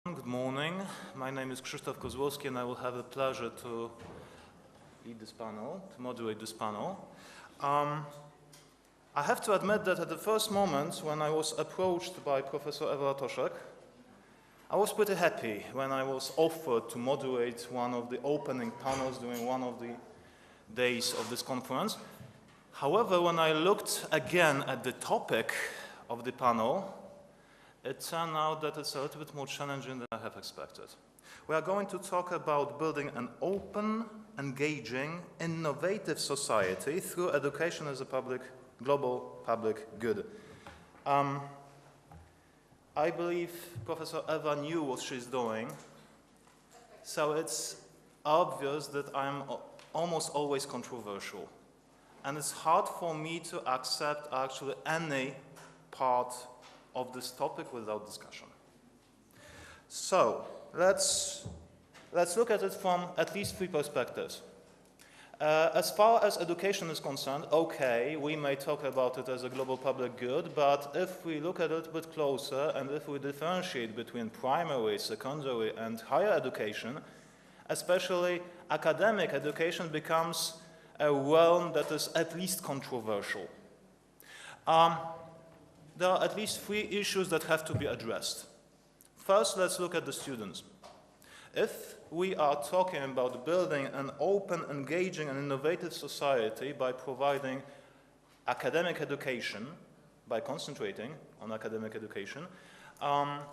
Good morning. My name is Krzysztof Kozłowski and I will have the pleasure to lead this panel, to moderate this panel. I have to admit that at the first moment when I was approached by Professor Ewa Toszek, I was pretty happy when I was offered to moderate one of the opening panels during one of the days of this conference. However, when I looked again at the topic of the panel, it turned out that it's a little bit more challenging than I have expected. We are going to talk about building an open, engaging, innovative society through education as a global public good. I believe Professor Ewa knew what she's doing, so it's obvious that I'm almost always controversial. And it's hard for me to accept actually any part of this topic without discussion. So let's look at it from at least three perspectives. As far as education is concerned, okay, we may talk about it as a global public good, but if we look at it a bit closer and if we differentiate between primary, secondary, and higher education, especially academic education becomes a realm that is at least controversial. There are at least three issues that have to be addressed. First, let's look at the students. If we are talking about building an open, engaging, and innovative society by providing academic education, by concentrating on academic education, are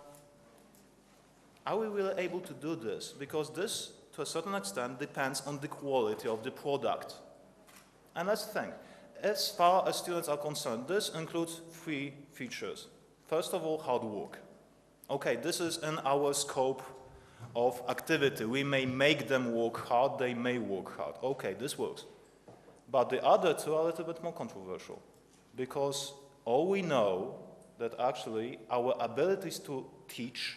we really able to do this? Because this, to a certain extent, depends on the quality of the product. And let's think. As far as students are concerned, this includes three features. First of all, hard work. Okay, this is in our scope of activity. We may make them work hard, they may work hard. Okay, this works. But the other two are a little bit more controversial because all we know that actually our abilities to teach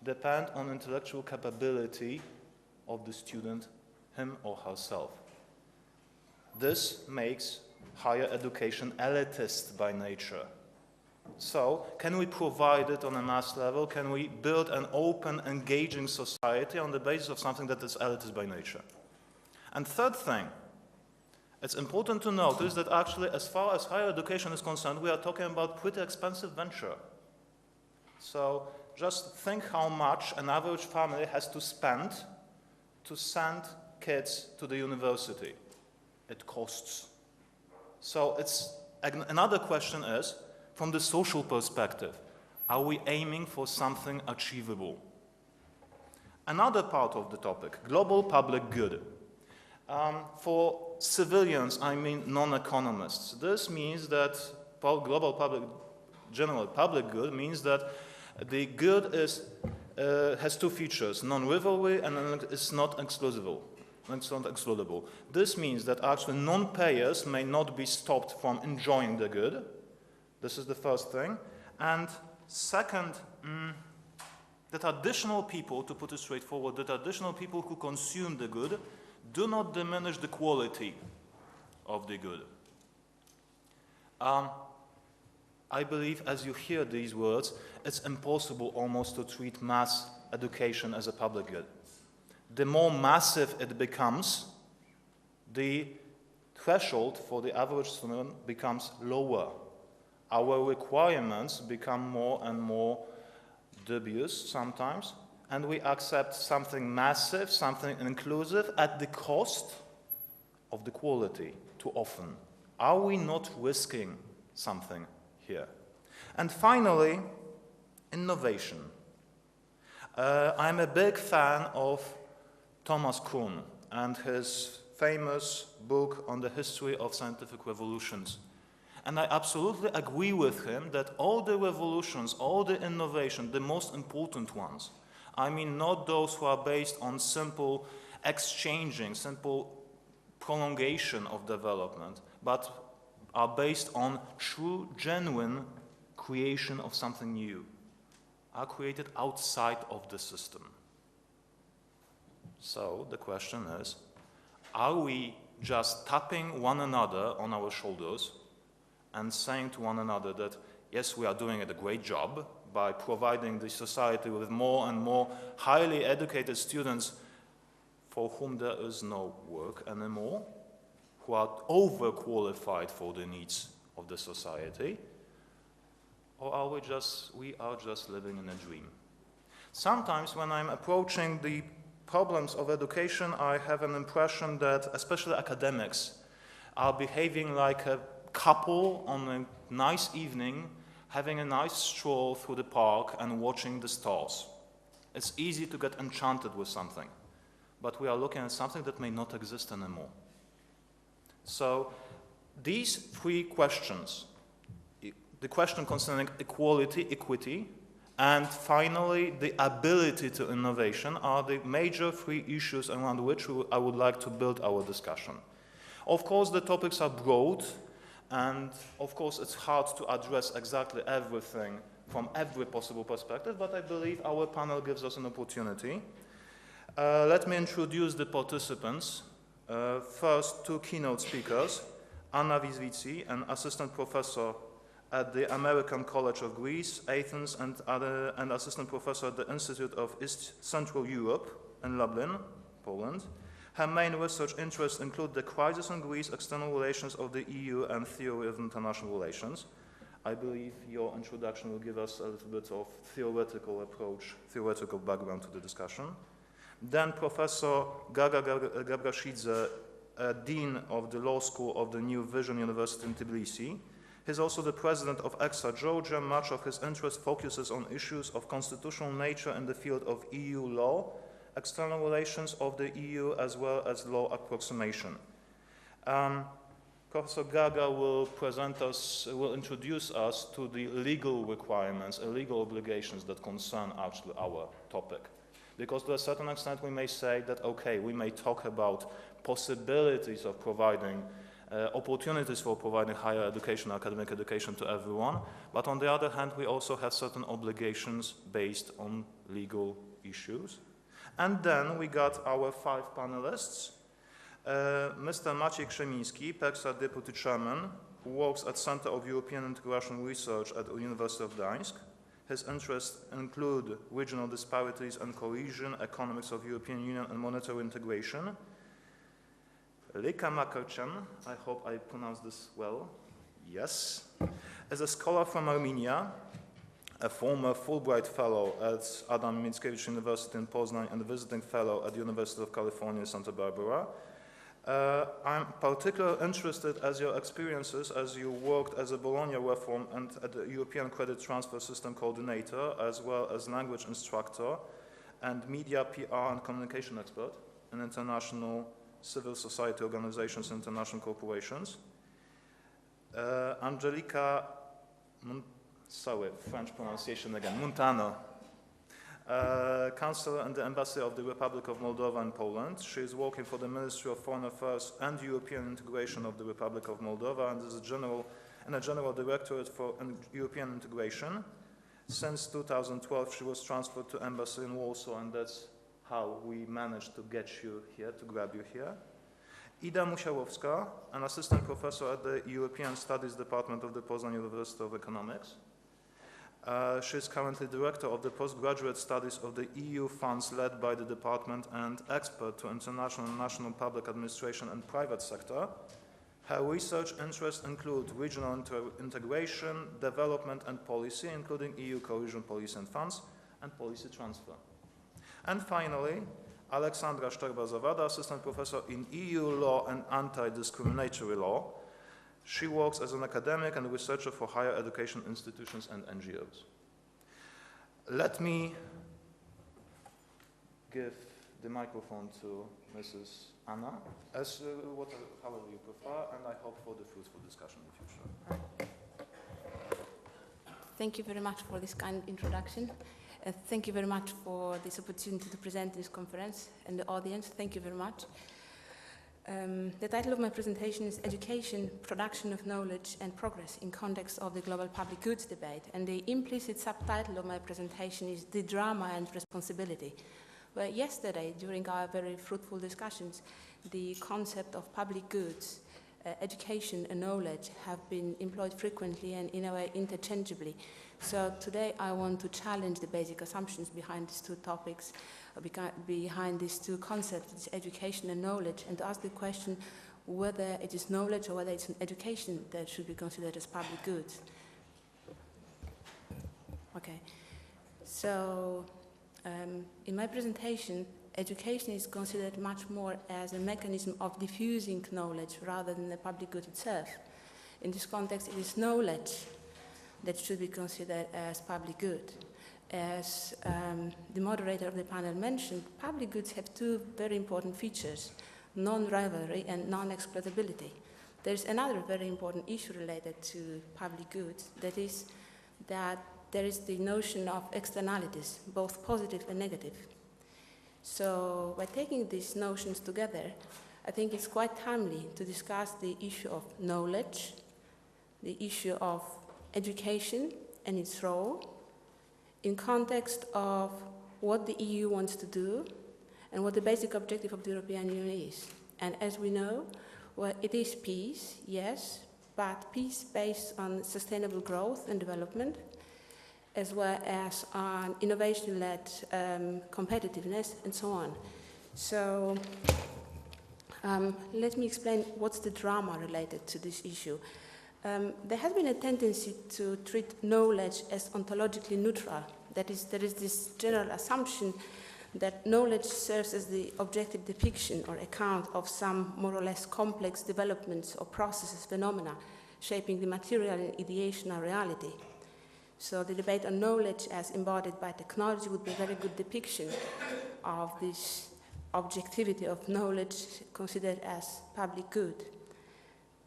depend on intellectual capability of the student, him or herself. This makes higher education elitist by nature. So, can we provide it on a mass level? Can we build an open, engaging society on the basis of something that is elitist by nature? And third thing, it's important to notice that actually, as far as higher education is concerned, we are talking about pretty expensive venture. So, just think how much an average family has to spend to send kids to the university. It costs. So another question is, from the social perspective, are we aiming for something achievable? Another part of the topic, global public good. For civilians, I mean non-economists, this means that general public good means that the good has two features, non-rivalry and is not exclusable. It's not excludable. This means that actually non-payers may not be stopped from enjoying the good. This is the first thing. And second, that additional people, to put it straightforward, that additional people who consume the good do not diminish the quality of the good. I believe as you hear these words, it's impossible almost to treat mass education as a public good. The more massive it becomes, the threshold for the average student becomes lower. Our requirements become more and more dubious sometimes, and we accept something massive, something inclusive at the cost of the quality too often. Are we not risking something here? And finally, innovation. I'm a big fan of Thomas Kuhn and his famous book on the history of scientific revolutions. And I absolutely agree with him that all the revolutions, all the innovation, the most important ones, I mean not those who are based on simple exchanging, simple prolongation of development, but are based on true, genuine creation of something new, are created outside of the system. So the question is, are we just tapping one another on our shoulders and saying to one another that, yes, we are doing a great job, by providing the society with more and more highly educated students for whom there is no work anymore, who are overqualified for the needs of the society, or are we are just living in a dream? Sometimes when I'm approaching the problems of education, I have an impression that especially academics are behaving like a couple on a nice evening, having a nice stroll through the park and watching the stars. It's easy to get enchanted with something, but we are looking at something that may not exist anymore. So these three questions, the question concerning equality, equity, and finally the ability to innovation, are the major three issues around which I would like to build our discussion. Of course, the topics are broad, and of course it's hard to address exactly everything from every possible perspective, but I believe our panel gives us an opportunity. Let me introduce the participants. First, two keynote speakers, Anna Wizwici, an assistant professor at the American College of Greece, Athens, and assistant professor at the Institute of East Central Europe in Lublin, Poland. Her main research interests include the crisis in Greece, external relations of the EU, and theory of international relations. I believe your introduction will give us a little bit of theoretical approach, theoretical background to the discussion. Then Professor Gaga Gabrashidze, Dean of the Law School of the New Vision University in Tbilisi. He's also the president of EXA Georgia. Much of his interest focuses on issues of constitutional nature in the field of EU law, external relations of the EU, as well as law approximation. Professor Gaga will introduce us to the legal requirements and legal obligations that concern actually our topic. Because to a certain extent we may say that, okay, we may talk about possibilities of providing opportunities for providing higher education, academic education to everyone, but on the other hand we also have certain obligations based on legal issues. And then we got our five panelists. Mr. Maciej Krzemiński, PEXA Deputy Chairman, who works at Center of European Integration Research at the University of Gdańsk. His interests include regional disparities and cohesion, economics of European Union and monetary integration. Lika Makarcan, I hope I pronounced this well, yes, is a scholar from Armenia, a former Fulbright Fellow at Adam Mickiewicz University in Poznań and a visiting fellow at the University of California, Santa Barbara. I'm particularly interested as your experiences as you worked as a Bologna reform and at the European Credit Transfer System coordinator, as well as language instructor and media, PR and communication expert in international civil society organizations and international corporations. Angelica, sorry, French pronunciation again, Montano, counselor in the Embassy of the Republic of Moldova in Poland. She is working for the Ministry of Foreign Affairs and European Integration of the Republic of Moldova and is a General Directorate for European Integration. Since 2012, she was transferred to Embassy in Warsaw, and that's how we managed to get you here, to grab you here. Ida Musiałowska, an assistant professor at the European Studies Department of the Poznań University of Economics. She is currently director of the postgraduate studies of the EU funds led by the department and expert to international and national public administration and private sector. Her research interests include regional integration, development and policy, including EU cohesion policy and funds, and policy transfer. And finally, Aleksandra Szczerba-Zawada, assistant professor in EU law and anti-discriminatory law. She works as an academic and researcher for higher education institutions and NGOs. Let me give the microphone to Mrs. Anna, however you prefer, and I hope for the fruitful discussion in the future. Thank you very much for this kind introduction. Thank you very much for this opportunity to present this conference and the audience. Thank you very much. The title of my presentation is Education, Production of Knowledge and Progress in Context of the Global Public Goods Debate, and the implicit subtitle of my presentation is The Drama and Responsibility, where yesterday, during our very fruitful discussions, the concept of public goods education and knowledge have been employed frequently and in a way interchangeably. So today I want to challenge the basic assumptions behind these two topics, behind these two concepts, education and knowledge, and to ask the question whether it is knowledge or whether it's an education that should be considered as public good. Okay, so in my presentation, education is considered much more as a mechanism of diffusing knowledge rather than the public good itself. In this context, it is knowledge that should be considered as public good. As the moderator of the panel mentioned, public goods have two very important features: non-rivalry and non-exploitability. There's another very important issue related to public goods, that is that there is the notion of externalities, both positive and negative. So by taking these notions together, I think it's quite timely to discuss the issue of knowledge, the issue of education and its role, in context of what the EU wants to do and what the basic objective of the European Union is. And as we know, well, it is peace, yes, but peace based on sustainable growth and development, as well as on innovation-led competitiveness and so on. So let me explain what's the drama related to this issue. There has been a tendency to treat knowledge as ontologically neutral. That is, there is this general assumption that knowledge serves as the objective depiction or account of some more or less complex developments or processes, phenomena, shaping the material and ideational reality. So the debate on knowledge as embodied by technology would be a very good depiction of this objectivity of knowledge considered as public good.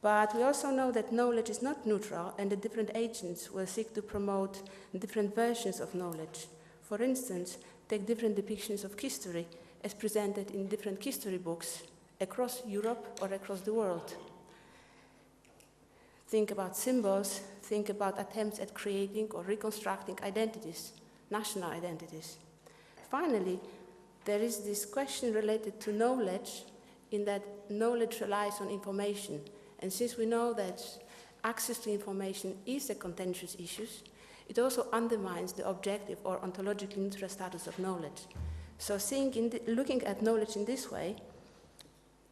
But we also know that knowledge is not neutral and that different agents will seek to promote different versions of knowledge. For instance, take different depictions of history as presented in different history books across Europe or across the world. Think about symbols, think about attempts at creating or reconstructing identities, national identities. Finally, there is this question related to knowledge, in that knowledge relies on information. And since we know that access to information is a contentious issue, it also undermines the objective or ontologically neutral status of knowledge. So looking at knowledge in this way,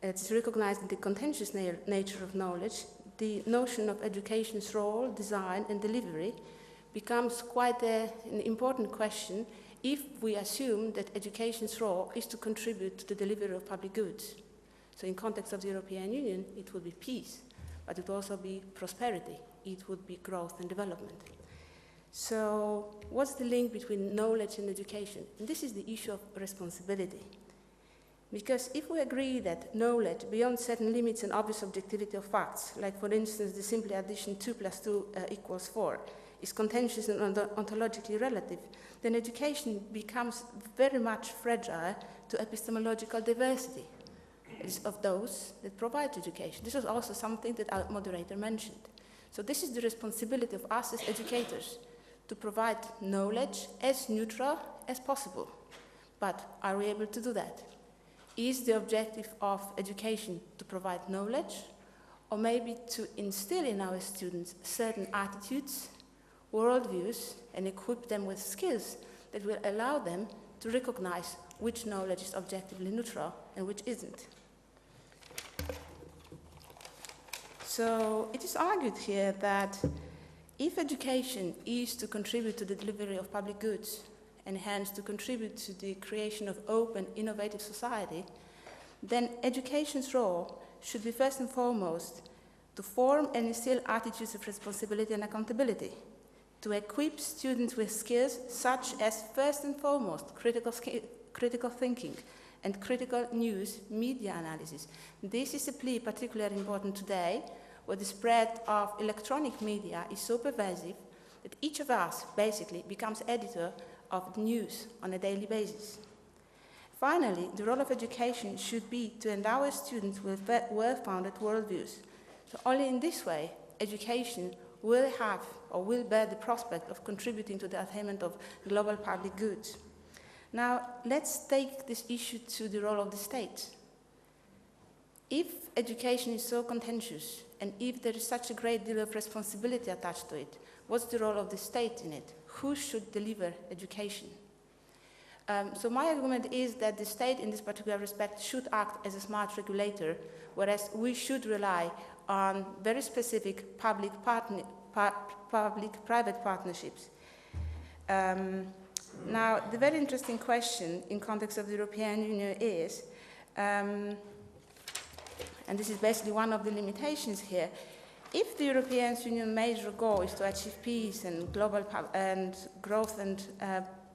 it's recognizing the contentious nature of knowledge, the notion of education's role, design, and delivery becomes quite an important question if we assume that education's role is to contribute to the delivery of public goods. So in context of the European Union, it would be peace, but it would also be prosperity. It would be growth and development. So what's the link between knowledge and education? And this is the issue of responsibility. Because if we agree that knowledge, beyond certain limits and obvious objectivity of facts, like for instance the simple addition 2 + 2 = 4, is contentious and ontologically relative, then education becomes very much fragile to epistemological diversity of those that provide education. This was also something that our moderator mentioned. So this is the responsibility of us as educators, to provide knowledge as neutral as possible. But are we able to do that? Is the objective of education to provide knowledge, or maybe to instill in our students certain attitudes, worldviews, and equip them with skills that will allow them to recognize which knowledge is objectively neutral and which isn't? So it is argued here that if education is to contribute to the delivery of public goods, and hence to contribute to the creation of open, innovative society, then education's role should be first and foremost to form and instill attitudes of responsibility and accountability, to equip students with skills such as, first and foremost, critical thinking and critical news media analysis. This is a plea particularly important today, where the spread of electronic media is so pervasive that each of us basically becomes editor of news on a daily basis. Finally, the role of education should be to endow students with well-founded worldviews. So only in this way, education will have or will bear the prospect of contributing to the attainment of global public goods. Now, let's take this issue to the role of the state. If education is so contentious, and if there is such a great deal of responsibility attached to it, what's the role of the state in it? Who should deliver education? So my argument is that the state in this particular respect should act as a smart regulator, whereas we should rely on very specific public-private partnerships. Now, the very interesting question in context of the European Union is, and this is basically one of the limitations here, if the European Union's major goal is to achieve peace and global growth and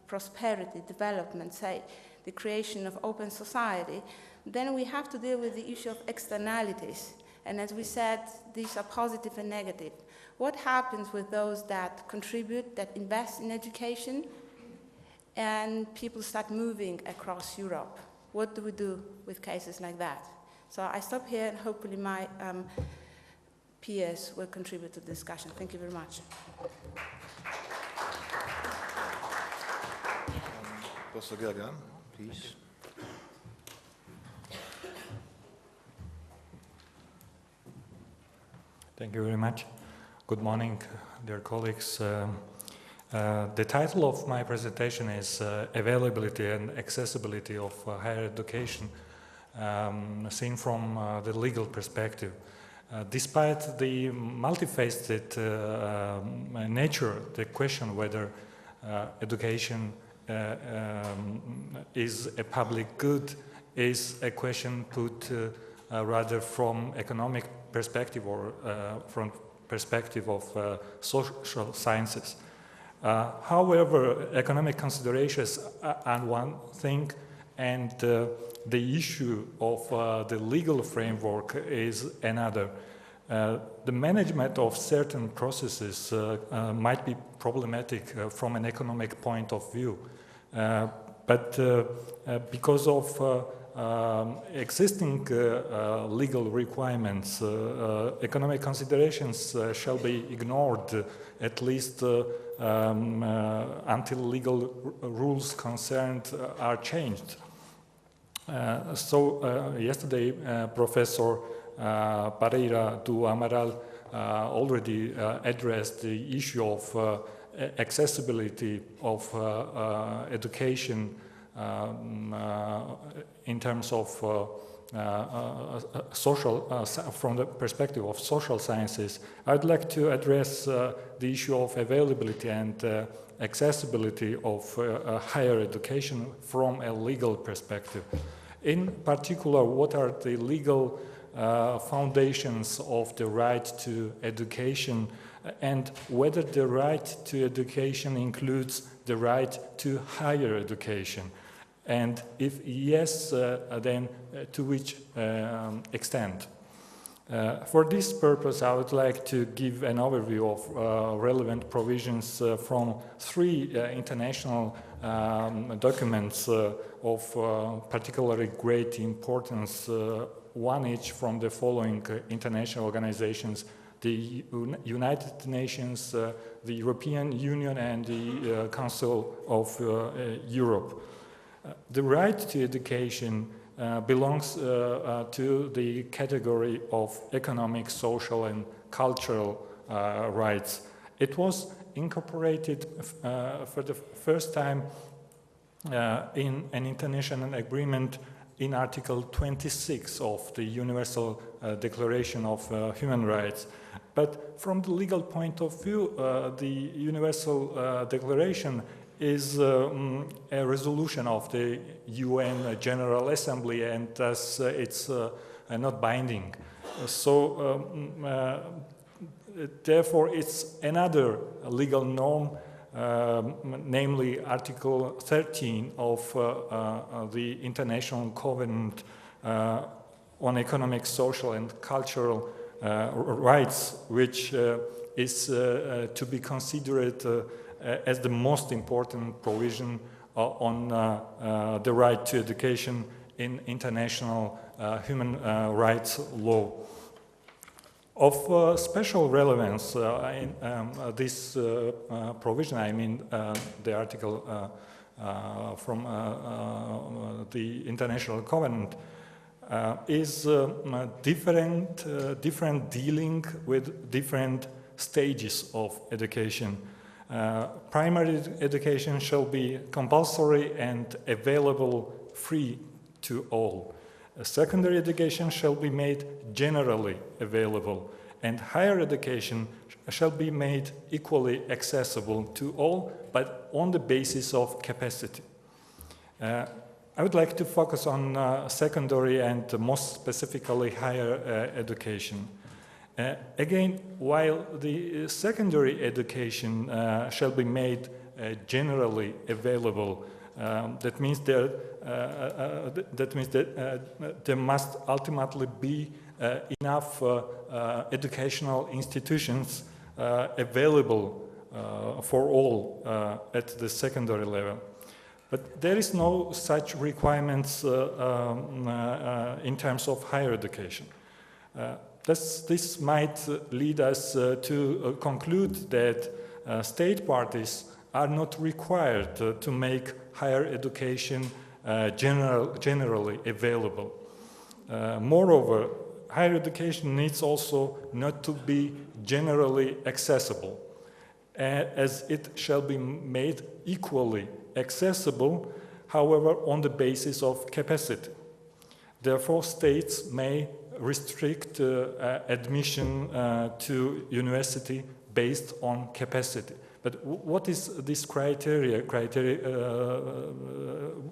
prosperity, development, say, the creation of open society, then we have to deal with the issue of externalities. And as we said, these are positive and negative. What happens with those that contribute, that invest in education, and people start moving across Europe? What do we do with cases like that? So I stop here, and hopefully my peers will contribute to the discussion. Thank you very much. Professor Gerger, please. Thank you very much. Good morning, dear colleagues. The title of my presentation is Availability and Accessibility of Higher Education, seen from the legal perspective. Despite the multifaceted nature, the question whether education is a public good is a question put rather from economic perspective or from perspective of social sciences. However, economic considerations are one thing, and the issue of the legal framework is another. The management of certain processes might be problematic from an economic point of view, but because of existing legal requirements, economic considerations shall be ignored, at least until legal rules concerned are changed. Yesterday, Professor Pereira do Amaral already addressed the issue of accessibility of education in terms of from the perspective of social sciences. I'd like to address the issue of availability and accessibility of higher education from a legal perspective. In particular, what are the legal foundations of the right to education, and whether the right to education includes the right to higher education? And if yes, then to which extent? For this purpose, I would like to give an overview of relevant provisions from three international documents of particularly great importance, one each from the following international organizations: the United Nations, the European Union, and the Council of Europe. The right to education belongs to the category of economic, social, and cultural rights. It was incorporated for the first time in an international agreement in Article 26 of the Universal Declaration of Human Rights. But from the legal point of view, the Universal Declaration is a resolution of the UN General Assembly, and thus it's not binding. Therefore, it's another legal norm, namely Article 13 of the International Covenant on Economic, Social, and Cultural Rights, which is to be considered as the most important provision on the right to education in international human rights law. Of special relevance in this provision, I mean the article from the International Covenant, is different dealing with different stages of education. Primary education shall be compulsory and available free to all. Secondary education shall be made generally available, and higher education shall be made equally accessible to all, but on the basis of capacity. I would like to focus on secondary and most specifically higher education. Again, while the secondary education shall be made generally available, that means that there must ultimately be enough educational institutions available for all at the secondary level. But there is no such requirements in terms of higher education. This might lead us to conclude that state parties are not required to make higher education generally available. Moreover, higher education needs also not to be generally accessible, as it shall be made equally accessible, however, on the basis of capacity. Therefore, states may restrict admission to university based on capacity. But what is this criteria?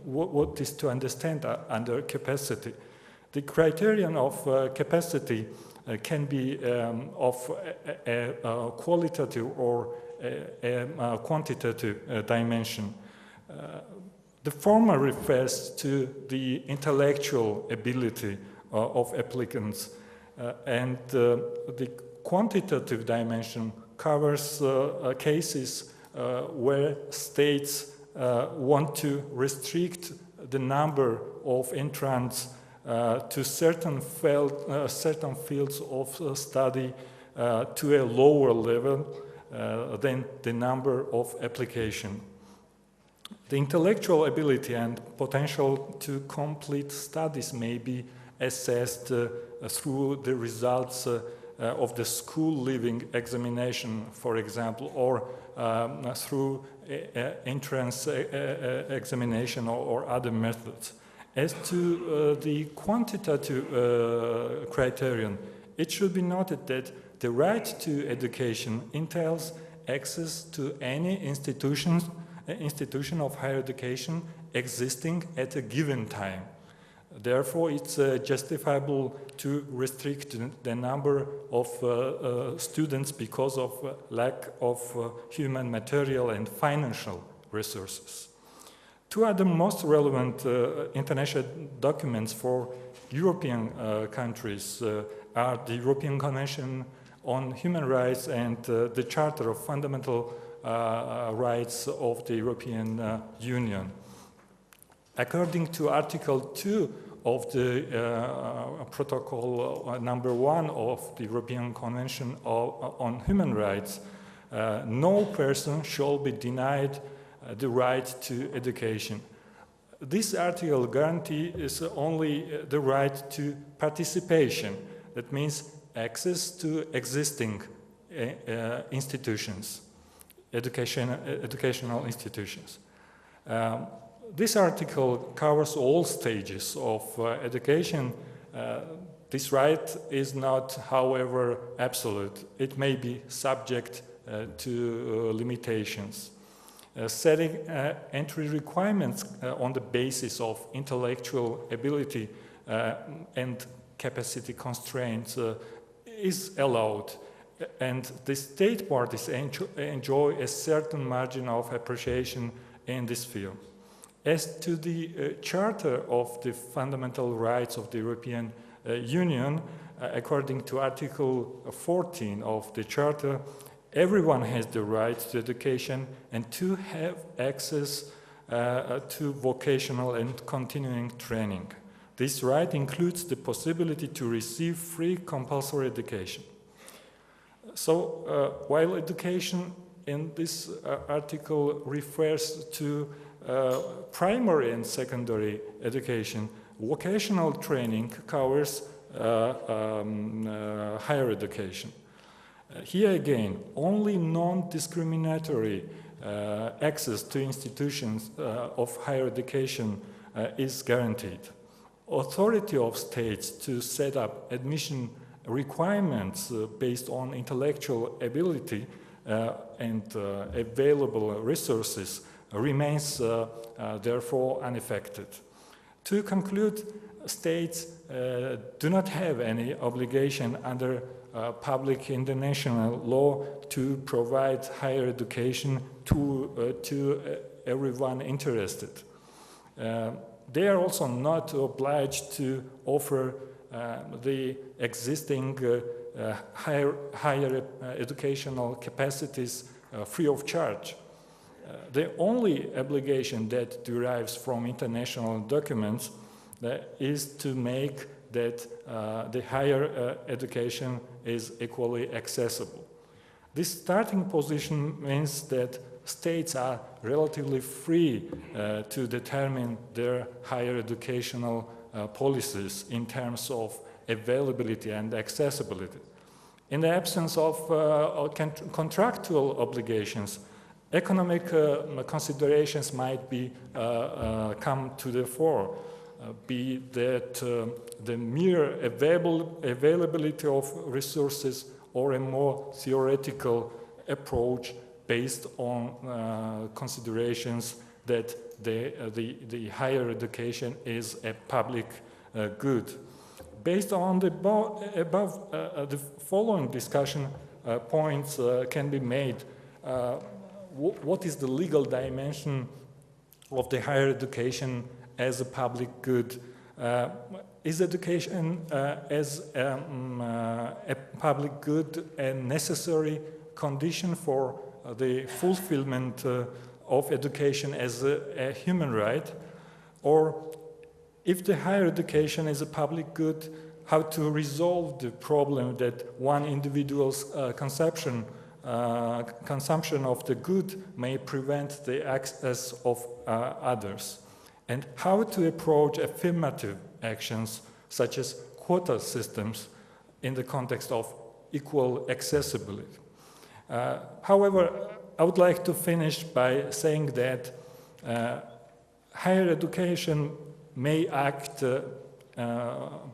What is to understand under capacity? The criterion of capacity can be of a qualitative or a quantitative dimension. The former refers to the intellectual ability of applicants, and the quantitative dimension covers cases where states want to restrict the number of entrants to certain fields of study to a lower level than the number of application. The intellectual ability and potential to complete studies may be assessed through the results of the school leaving examination, for example, or through entrance examination or other methods. As to the quantitative criterion, it should be noted that the right to education entails access to any institution of higher education existing at a given time. Therefore, it's justifiable to restrict the number of students because of lack of human material and financial resources. Two other most relevant international documents for European countries are the European Convention on Human Rights and the Charter of Fundamental Rights of the European Union. According to Article 2 of the Protocol number 1 of the European Convention on Human Rights, no person shall be denied the right to education. This article guarantees only the right to participation. That means access to existing institutions, educational institutions. This article covers all stages of education. This right is not, however, absolute. It may be subject to limitations. Setting entry requirements on the basis of intellectual ability and capacity constraints is allowed, and the state parties enjoy a certain margin of appreciation in this field. As to the Charter of the Fundamental Rights of the European Union, according to Article 14 of the Charter, everyone has the right to education and to have access to vocational and continuing training. This right includes the possibility to receive free compulsory education. So, while education in this article refers to primary and secondary education, Vocational training covers higher education. Here again, only non-discriminatory access to institutions of higher education is guaranteed. Authority of states to set up admission requirements based on intellectual ability and available resources remains therefore unaffected. To conclude, states do not have any obligation under public international law to provide higher education to everyone interested. They are also not obliged to offer the existing higher educational capacities free of charge. The only obligation that derives from international documents is to make that the higher education is equally accessible. This starting position means that states are relatively free to determine their higher educational policies in terms of availability and accessibility. In the absence of contractual obligations, economic considerations might be come to the fore, be that the mere availability of resources or a more theoretical approach based on considerations that the higher education is a public good. Based on the above, the following discussion points can be made. What is the legal dimension of the higher education as a public good? Is education as a public good a necessary condition for the fulfillment of education as a human right? Or if the higher education is a public good, how to resolve the problem that one individual's consumption of the good may prevent the access of others? And how to approach affirmative actions such as quota systems in the context of equal accessibility. However, I would like to finish by saying that higher education may act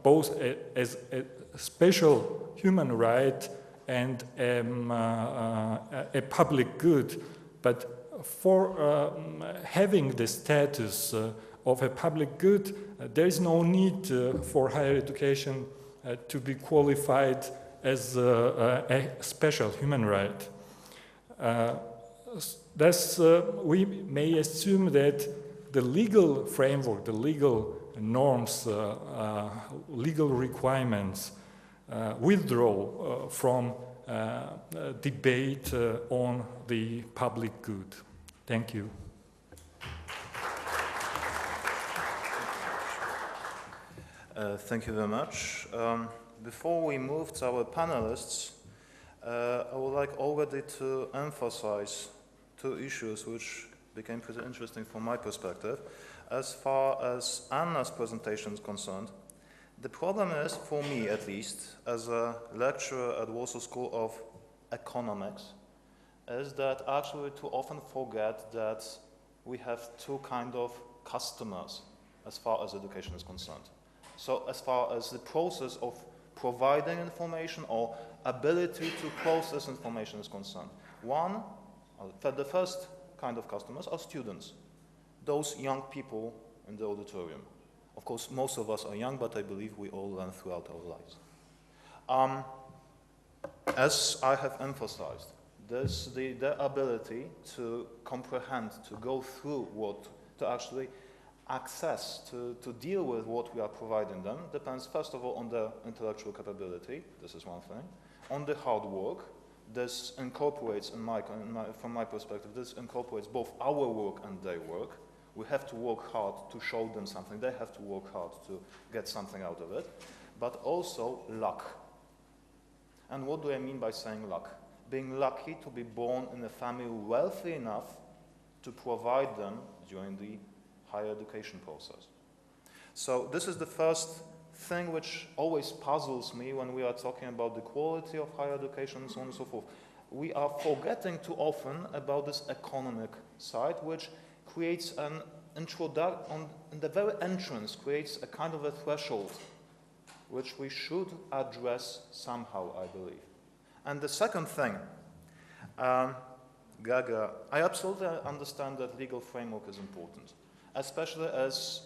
both as a special human right and a public good, but for having the status of a public good, there is no need for higher education to be qualified as a special human right. Thus, we may assume that the legal framework, the legal norms, legal requirements withdraw from debate on the public good. Thank you. Thank you very much. Before we move to our panelists, I would like already to emphasize two issues which became pretty interesting from my perspective. As far as Anna's presentation is concerned, the problem is, for me at least, as a lecturer at Warsaw School of Economics, is that actually we too often forget that we have two kinds of customers as far as education is concerned. So as far as the process of providing information or ability to process information is concerned. One, the first kind of customers are students, those young people in the auditorium. Of course, most of us are young, but I believe we all learn throughout our lives. As I have emphasized, their ability to comprehend, to go through to actually access, to deal with what we are providing them, depends first of all on their intellectual capability. This is one thing. On the hard work. This incorporates, from my perspective, this incorporates both our work and their work. We have to work hard to show them something. They have to work hard to get something out of it. But also luck. And what do I mean by saying luck? Being lucky to be born in a family wealthy enough to provide them during the higher education process. So this is the first thing which always puzzles me when we are talking about the quality of higher education and so on and so forth. We are forgetting too often about this economic side, which creates an introduction, in the very entrance, creates a kind of a threshold, which we should address somehow, I believe. And the second thing, Gaga, I absolutely understand that legal framework is important, especially as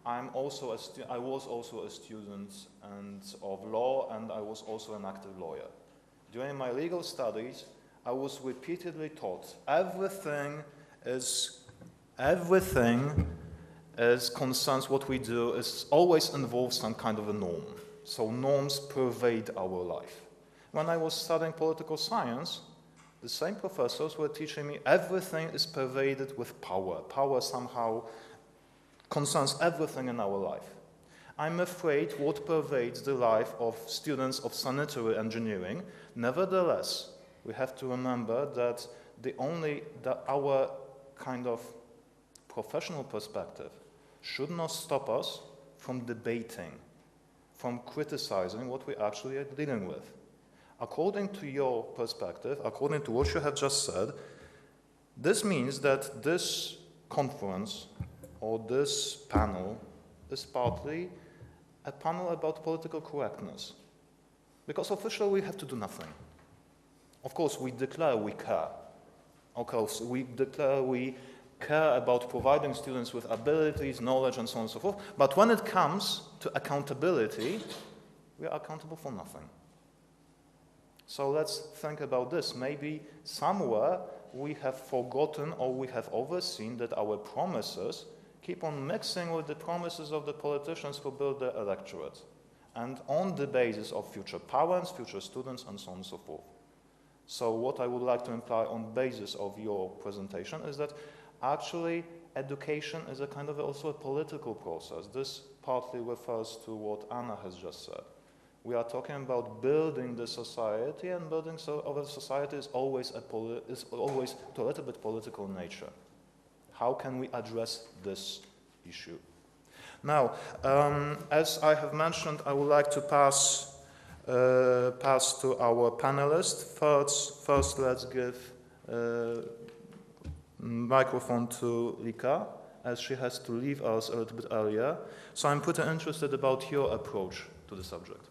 I was also a student of law, and I was also an active lawyer. During my legal studies, I was repeatedly taught everything concerns what we do is always involves some kind of a norm. So norms pervade our life. When I was studying political science, the same professors were teaching me everything is pervaded with power. Power somehow concerns everything in our life. I'm afraid what pervades the life of students of sanitary engineering. Nevertheless, we have to remember that our kind of professional perspective should not stop us from debating, from criticizing what we actually are dealing with. According to your perspective, according to what you have just said, this means that this conference or this panel is partly a panel about political correctness. Because officially we have to do nothing. Of course, we declare we care. Of course, we declare we care about providing students with abilities, knowledge, and so on and so forth. But when it comes to accountability, we are accountable for nothing. So let's think about this. Maybe somewhere we have forgotten or we have overseen that our promises keep on mixing with the promises of the politicians who build the electorate, and on the basis of future parents, future students, and so on and so forth. So what I would like to imply on basis of your presentation is that actually education is a kind of also a political process. This partly refers to what Anna has just said. We are talking about building the society, and building of a society is always to a little bit political nature. How can we address this issue? Now, as I have mentioned, I would like to pass to our panelists. First, let's give microphone to Lika, as she has to leave us a little bit earlier. So I'm pretty interested about your approach to the subject.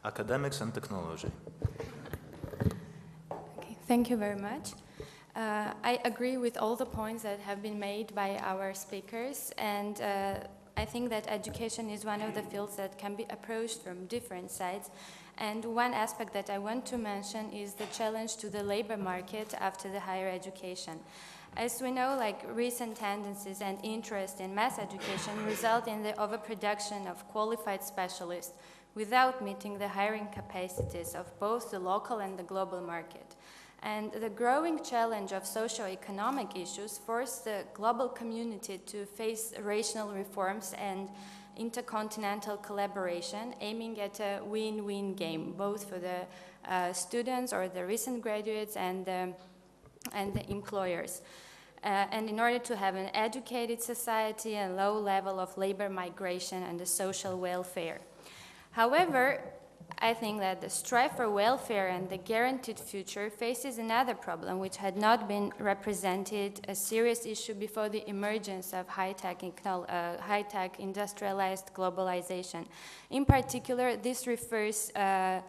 Academics and technology. Okay, thank you very much. I agree with all the points that have been made by our speakers, and I think that education is one of the fields that can be approached from different sides. And one aspect that I want to mention is the challenge to the labor market after the higher education. As we know, like recent tendencies and interest in mass education result in the overproduction of qualified specialists without meeting the hiring capacities of both the local and the global market. And the growing challenge of socio-economic issues force the global community to face rational reforms and intercontinental collaboration, aiming at a win-win game, both for the students or the recent graduates and the employers. And in order to have an educated society, a low level of labor migration and the social welfare. However, I think that the strive for welfare and the guaranteed future faces another problem which had not been represented a serious issue before the emergence of high-tech industrialized globalization. In particular, this refers to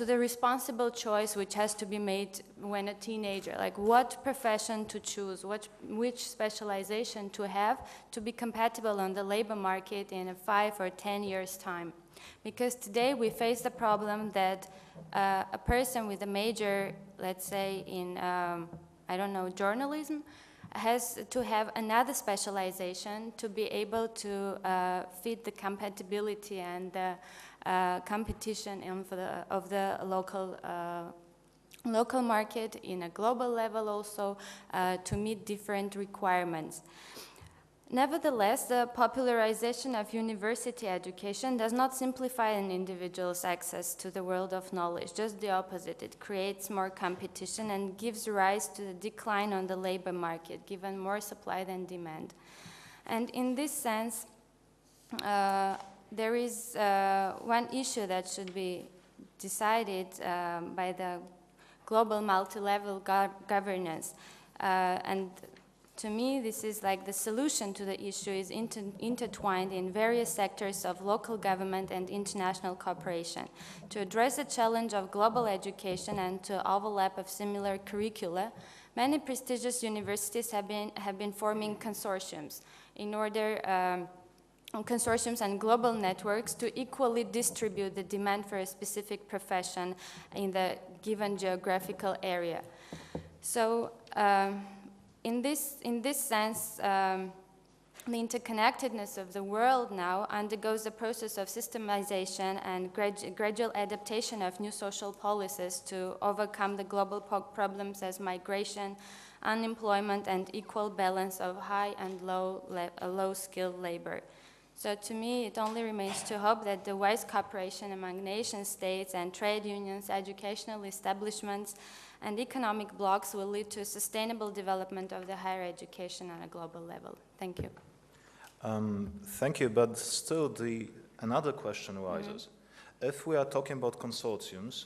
the responsible choice which has to be made when a teenager, like what profession to choose, which specialization to have to be compatible on the labor market in a 5 or 10 years' time. Because today we face the problem that a person with a major, let's say in, I don't know, journalism, has to have another specialization to be able to fit the compatibility and the competition of the local market in a global level also to meet different requirements. Nevertheless, the popularization of university education does not simplify an individual's access to the world of knowledge, just the opposite. It creates more competition and gives rise to the decline on the labor market, given more supply than demand. And in this sense, there is one issue that should be decided by the global multi-level governance. And to me, this is like the solution to the issue is intertwined in various sectors of local government and international cooperation. To address the challenge of global education and to overlap of similar curricula, many prestigious universities have been forming consortiums in order consortiums and global networks to equally distribute the demand for a specific profession in the given geographical area. So in this sense, the interconnectedness of the world now undergoes a process of systemization and gradual adaptation of new social policies to overcome the global problems as migration, unemployment, and equal balance of high and low-skilled labor. So to me, it only remains to hope that the wise cooperation among nation states and trade unions, educational establishments, and economic blocs will lead to a sustainable development of the higher education on a global level. Thank you. Thank you, but still another question arises. If we are talking about consortiums,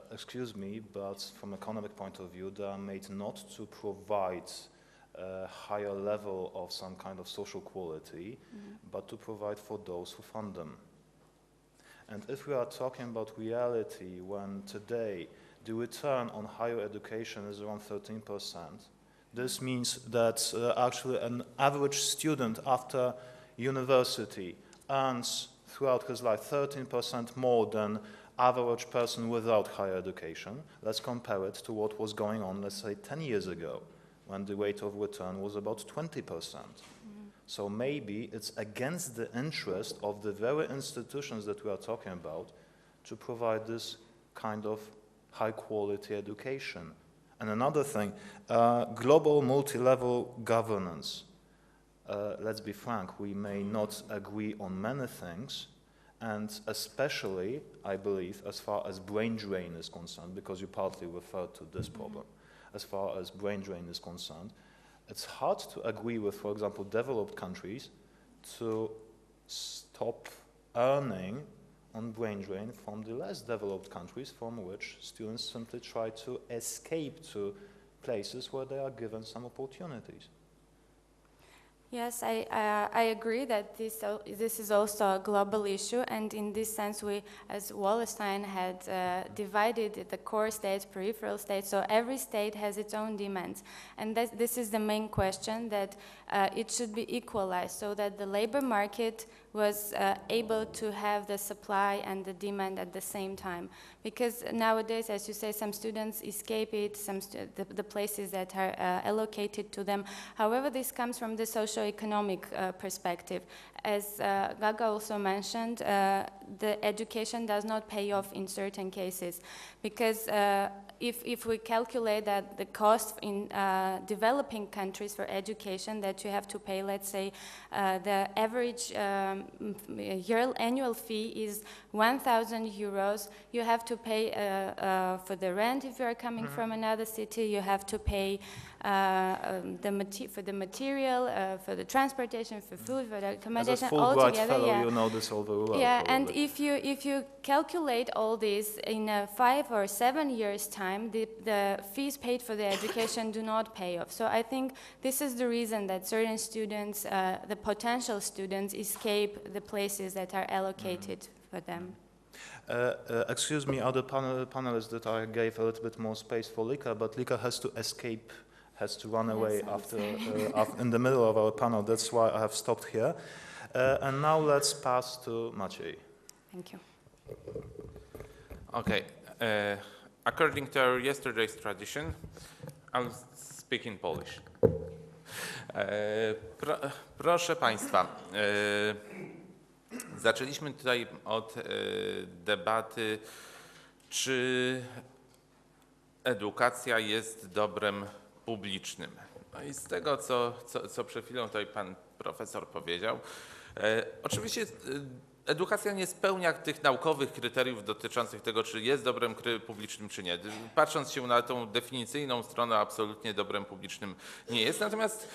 excuse me, but from an economic point of view, they are made not to provide a higher level of some kind of social quality, but to provide for those who fund them. And if we are talking about reality, when today the return on higher education is around 13%, this means that actually an average student after university earns throughout his life 13% more than average person without higher education. Let's compare it to what was going on, let's say, 10 years ago, when the rate of return was about 20%. So maybe it's against the interest of the very institutions that we are talking about to provide this kind of high-quality education. And another thing, global multi-level governance. Let's be frank, we may not agree on many things, and especially, I believe, as far as brain drain is concerned, because you partly referred to this problem, as far as brain drain is concerned, it's hard to agree with, for example, developed countries to stop earning on brain drain from the less developed countries from which students simply try to escape to places where they are given some opportunities. Yes, I agree that this is also a global issue, and in this sense we, as Wallerstein had divided the core states, peripheral states, so every state has its own demands. And this is the main question, that it should be equalized so that the labor market was able to have the supply and the demand at the same time. Because nowadays, as you say, some students escape it, the places that are allocated to them. However, this comes from the socio-economic perspective. As Gaga also mentioned, the education does not pay off in certain cases, because if we calculate that the cost in developing countries for education that you have to pay, let's say the average annual fee is 1,000 euros, you have to pay for the rent if you are coming from another city, you have to pay for the material, for the transportation, for food, for the accommodation, all together. Fellow, you know this all very well. Yeah, probably. and if you calculate all this in 5 or 7 years' time, the fees paid for the education do not pay off. So I think this is the reason that certain students, the potential students, escape the places that are allocated for them. Excuse me, other panelists that I gave a little bit more space for Lika, but Lika has to escape, has to run away after in the middle of our panel. That's why I have stopped here. And now let's pass to Maciej. Thank you. Okay. According to our yesterday's tradition, I'll speak in Polish. Proszę Państwa, zaczęliśmy tutaj od debaty, czy edukacja jest dobrem publicznym. No i z tego, co przed chwilą tutaj pan profesor powiedział, oczywiście edukacja nie spełnia tych naukowych kryteriów dotyczących tego, czy jest dobrem publicznym, czy nie. Patrząc się na tą definicyjną stronę, absolutnie dobrem publicznym nie jest. Natomiast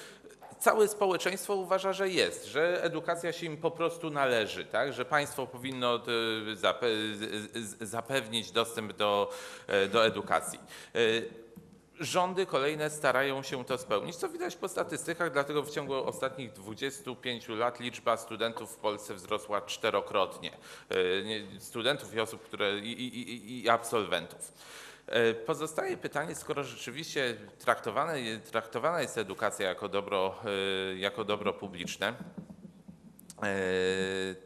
całe społeczeństwo uważa, że jest, że edukacja się im po prostu należy, tak? Że państwo powinno zapewnić dostęp do edukacji. Rządy kolejne starają się to spełnić, co widać po statystykach, dlatego w ciągu ostatnich 25 lat liczba studentów w Polsce wzrosła 4-krotnie. Studentów i osób, i absolwentów. Pozostaje pytanie, skoro rzeczywiście traktowana jest edukacja jako dobro publiczne,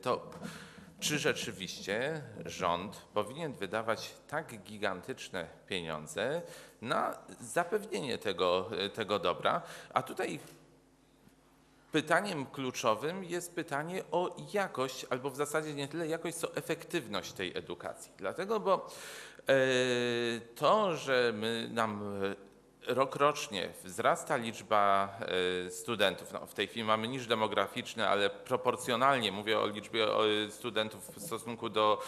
to czy rzeczywiście rząd powinien wydawać tak gigantyczne pieniądze na zapewnienie tego dobra? A tutaj pytaniem kluczowym jest pytanie o jakość, albo w zasadzie nie tyle jakość, co efektywność tej edukacji. Dlatego, bo to, że nam rokrocznie wzrasta liczba studentów, no w tej chwili mamy niż demograficzny, ale proporcjonalnie mówię o liczbie studentów w stosunku do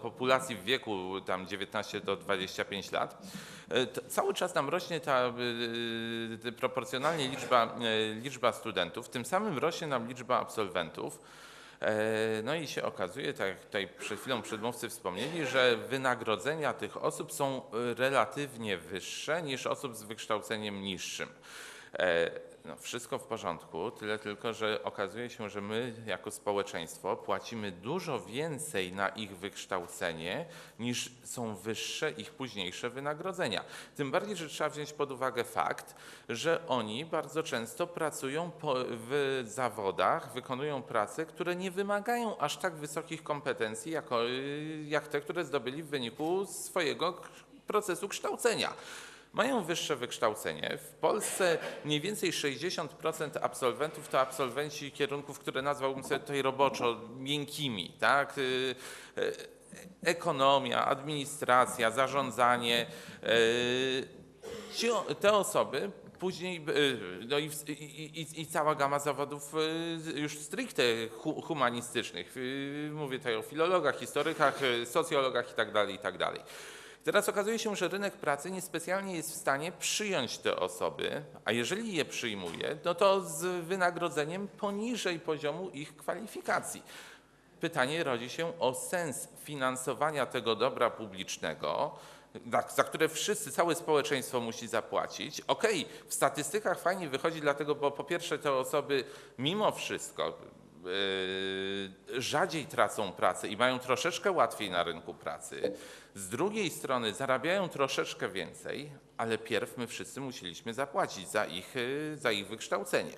populacji w wieku tam 19 do 25 lat, cały czas nam rośnie proporcjonalnie liczba studentów, tym samym rośnie nam liczba absolwentów. No i się okazuje, tak jak tutaj przed chwilą przedmówcy wspomnieli, że wynagrodzenia tych osób są relatywnie wyższe niż osób z wykształceniem niższym. No, wszystko w porządku, tyle tylko, że okazuje się, że my jako społeczeństwo płacimy dużo więcej na ich wykształcenie niż są wyższe ich późniejsze wynagrodzenia. Tym bardziej, że trzeba wziąć pod uwagę fakt, że oni bardzo często pracują w zawodach, wykonują prace, które nie wymagają aż tak wysokich kompetencji jak te, które zdobyli w wyniku swojego procesu kształcenia. Mają wyższe wykształcenie. W Polsce mniej więcej 60% absolwentów to absolwenci kierunków, które nazwałbym sobie tutaj roboczo miękkimi, tak? Ekonomia, administracja, zarządzanie. Te osoby później, no i cała gama zawodów już stricte humanistycznych. Mówię tutaj o filologach, historykach, socjologach itd., itd. Teraz okazuje się, że rynek pracy niespecjalnie jest w stanie przyjąć te osoby, a jeżeli je przyjmuje, no to z wynagrodzeniem poniżej poziomu ich kwalifikacji. Pytanie rodzi się o sens finansowania tego dobra publicznego, za które całe społeczeństwo musi zapłacić. Okej, w statystykach fajnie wychodzi, dlatego, bo po pierwsze te osoby mimo wszystko rzadziej tracą pracę i mają troszeczkę łatwiej na rynku pracy. Z drugiej strony zarabiają troszeczkę więcej, ale pierw my wszyscy musieliśmy zapłacić za ich wykształcenie.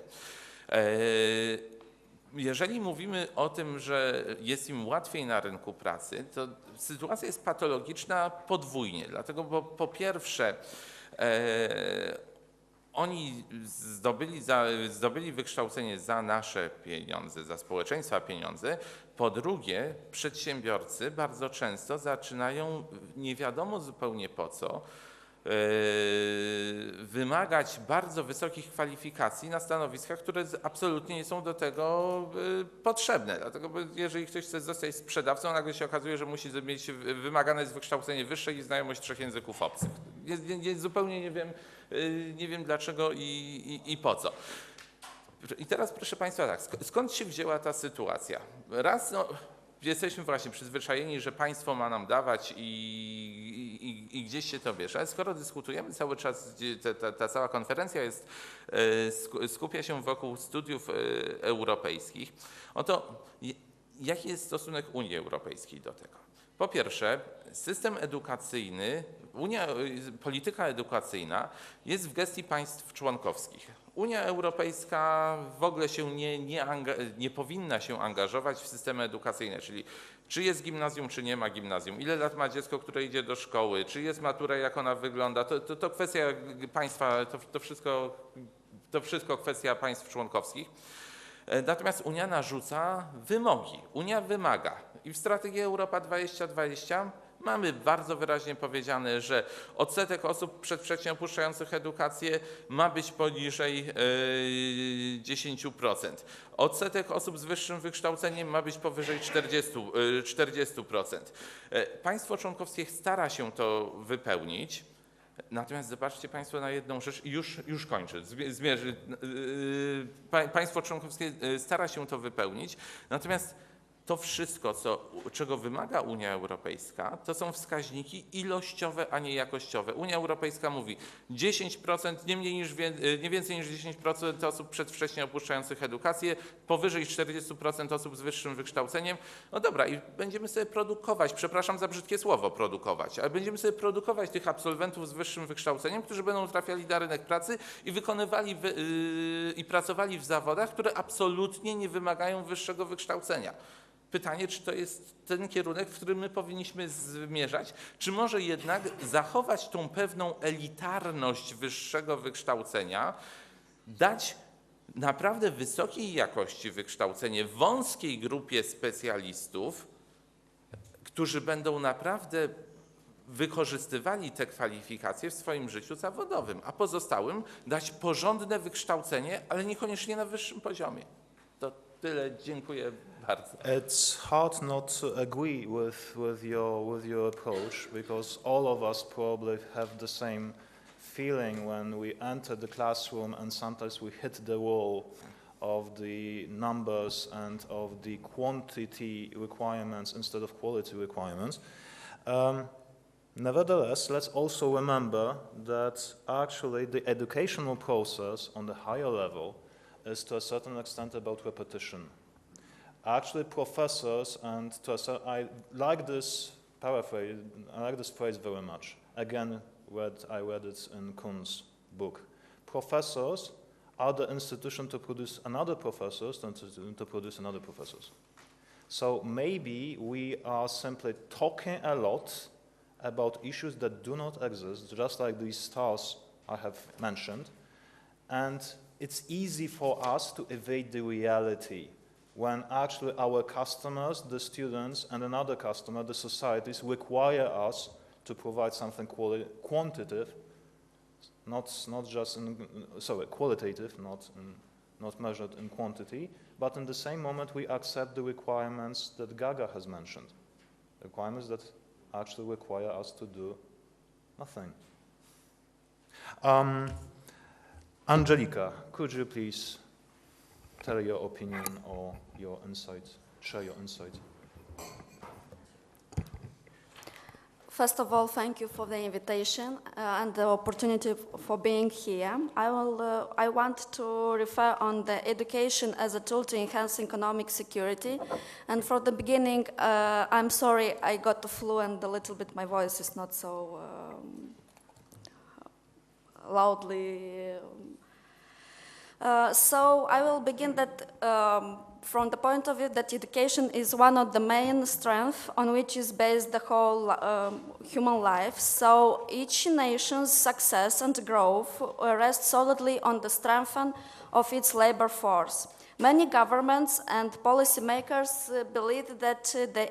Jeżeli mówimy o tym, że jest im łatwiej na rynku pracy, to sytuacja jest patologiczna podwójnie, dlatego bo po pierwsze oni zdobyli wykształcenie za nasze pieniądze, za społeczeństwa pieniądze. Po drugie, przedsiębiorcy bardzo często zaczynają nie wiadomo zupełnie po co wymagać bardzo wysokich kwalifikacji na stanowiskach, które absolutnie nie są do tego potrzebne. Dlatego, bo jeżeli ktoś chce zostać sprzedawcą, nagle się okazuje, że musi mieć wymagane jest wykształcenie wyższe i znajomość 3 języków obcych. Zupełnie nie wiem dlaczego i po co. I teraz proszę Państwa tak, skąd się wzięła ta sytuacja? Raz, no, jesteśmy właśnie przyzwyczajeni, że państwo ma nam dawać i gdzieś się to wiesz, ale skoro dyskutujemy cały czas, ta cała konferencja skupia się wokół studiów europejskich, oto jaki jest stosunek Unii Europejskiej do tego? Po pierwsze, system edukacyjny, polityka edukacyjna jest w gestii państw członkowskich. Unia Europejska w ogóle się nie powinna się angażować w systemy edukacyjne, czyli czy jest gimnazjum, czy nie ma gimnazjum, ile lat ma dziecko, które idzie do szkoły, czy jest matura, jak ona wygląda, to kwestia państwa, to wszystko kwestia państw członkowskich. Natomiast Unia narzuca wymogi, Unia wymaga i w strategii Europa 2020 Mamy bardzo wyraźnie powiedziane, że odsetek osób przedwcześnie opuszczających edukację ma być poniżej 10%. Odsetek osób z wyższym wykształceniem ma być powyżej 40%. Państwo członkowskie stara się to wypełnić. Natomiast zobaczcie Państwo na jedną rzecz, i już kończę. Państwo członkowskie stara się to wypełnić, natomiast to wszystko, czego wymaga Unia Europejska, to są wskaźniki ilościowe, a nie jakościowe. Unia Europejska mówi 10%, nie więcej niż 10% osób przedwcześnie opuszczających edukację, powyżej 40% osób z wyższym wykształceniem. No dobra, i będziemy sobie produkować, przepraszam za brzydkie słowo produkować, ale będziemy sobie produkować tych absolwentów z wyższym wykształceniem, którzy będą trafiali na rynek pracy i wykonywali i pracowali w zawodach, które absolutnie nie wymagają wyższego wykształcenia. Pytanie, czy to jest ten kierunek, w którym my powinniśmy zmierzać, czy może jednak zachować tą pewną elitarność wyższego wykształcenia, dać naprawdę wysokiej jakości wykształcenie wąskiej grupie specjalistów, którzy będą naprawdę wykorzystywali te kwalifikacje w swoim życiu zawodowym, a pozostałym dać porządne wykształcenie, ale niekoniecznie na wyższym poziomie. To tyle, dziękuję bardzo. It's hard not to agree with your approach, because all of us probably have the same feeling when we enter the classroom and sometimes we hit the wall of the numbers and of the quantity requirements instead of quality requirements. Nevertheless, let's also remember that actually the educational process on the higher level is to a certain extent about repetition. Actually, professors, and I like this paraphrase, I like this phrase very much. Again, I read it in Kuhn's book. Professors are the institution to produce another professors than to produce another professors. So maybe we are simply talking a lot about issues that do not exist, just like these stars I have mentioned, and it's easy for us to evade the reality when actually our customers, the students, and another customer, the societies, require us to provide something quantitative, qualitative, not measured in quantity, but in the same moment we accept the requirements that Gaga has mentioned, requirements that actually require us to do nothing. Angelica, could you please tell your opinion or your insight, share your insight? First of all, thank you for the invitation and the opportunity for being here. I want to refer on the education as a tool to enhance economic security. And from the beginning, I'm sorry I got the flu and a little bit my voice is not so loudly. So I will begin that from the point of view that education is one of the main strengths on which is based the whole human life. So each nation's success and growth rests solidly on the strength of its labor force. Many governments and policymakers believe that the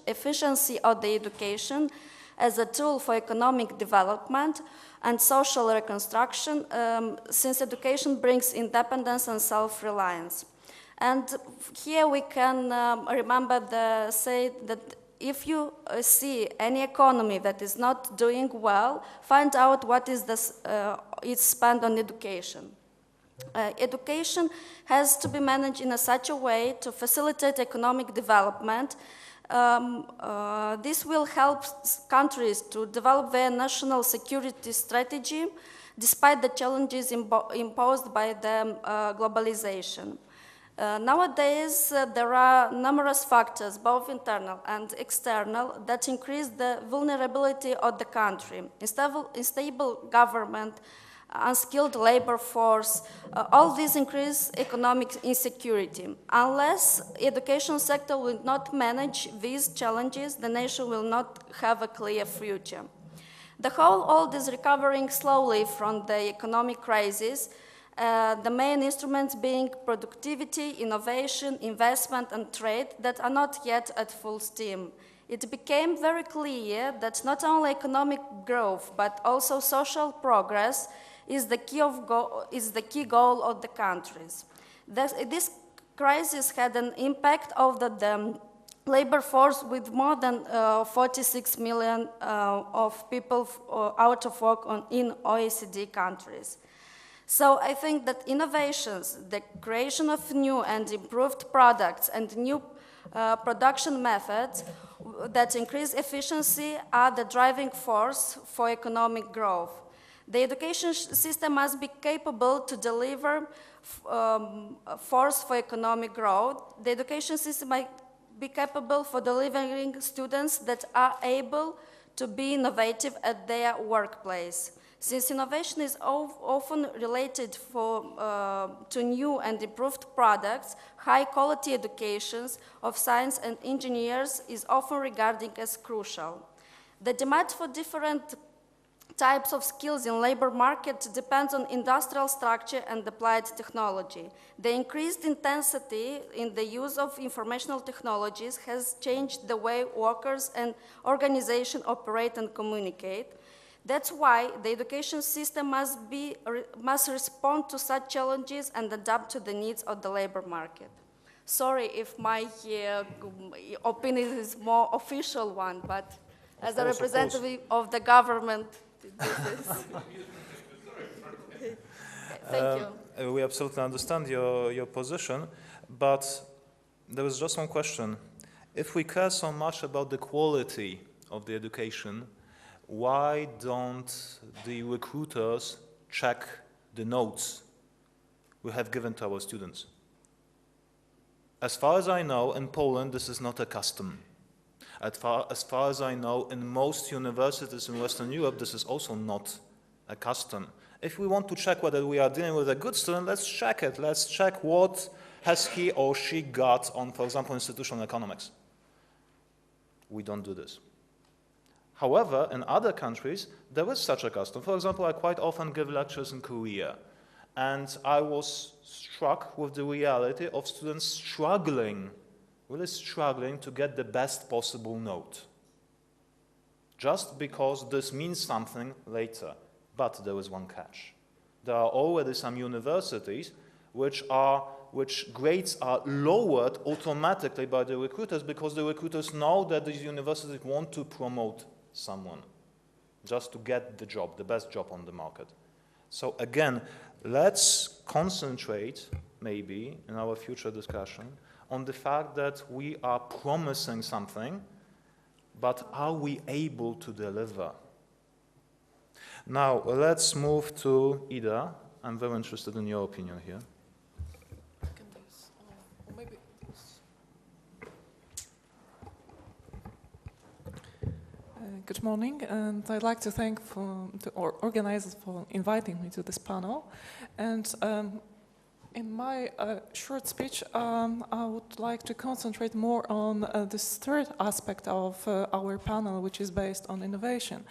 efficiency of the education as a tool for economic development and social reconstruction, since education brings independence and self-reliance. And here we can remember the say that if you see any economy that is not doing well, find out what is its spend on education. Education has to be managed in such a way to facilitate economic development. This will help countries to develop their national security strategy despite the challenges imposed by the globalization. Nowadays, there are numerous factors, both internal and external, that increase the vulnerability of the country. Unstable government, unskilled labor force, all these increase economic insecurity. Unless the education sector will not manage these challenges, the nation will not have a clear future. The whole world is recovering slowly from the economic crisis, the main instruments being productivity, innovation, investment, and trade that are not yet at full steam. it became very clear that not only economic growth, but also social progress is the key goal of the countries. This crisis had an impact on the labor force with more than 46 million of people out of work in OECD countries. So I think that innovations, the creation of new and improved products and new production methods that increase efficiency are the driving force for economic growth. The education system must be capable to deliver force for economic growth. The education system might be capable for delivering students that are able to be innovative at their workplace. Since innovation is often related to new and improved products, high-quality education of science and engineers is often regarded as crucial. The demand for different types of skills in labor market depends on industrial structure and applied technology. The increased intensity in the use of informational technologies has changed the way workers and organizations operate and communicate. That's why the education system must respond to such challenges and adapt to the needs of the labor market. Sorry if my opinion is more official one, but as a representative of the government, Thank you. We absolutely understand your position, but there is just one question. If we care so much about the quality of the education, why don't the recruiters check the notes we have given to our students? As far as I know, in Poland, this is not a custom. As far as I know, in most universities in Western Europe, this is also not a custom. If we want to check whether we are dealing with a good student, let's check it. Let's check what has he or she got on, for example, institutional economics. We don't do this. However, in other countries, there is such a custom. For example, I quite often give lectures in Korea, and I was struck with the reality of students struggling, really struggling to get the best possible note, just because this means something later. But there is one catch. There are already some universities which grades are lowered automatically by the recruiters because the recruiters know that these universities want to promote someone just to get the job, the best job on the market. So again, let's concentrate maybe in our future discussion on the fact that we are promising something, but are we able to deliver? Now, let's move to Ida. I'm very interested in your opinion here. Good morning, and I'd like to thank the organizers for inviting me to this panel. And in my short speech, I would like to concentrate more on this third aspect of our panel, which is based on innovation.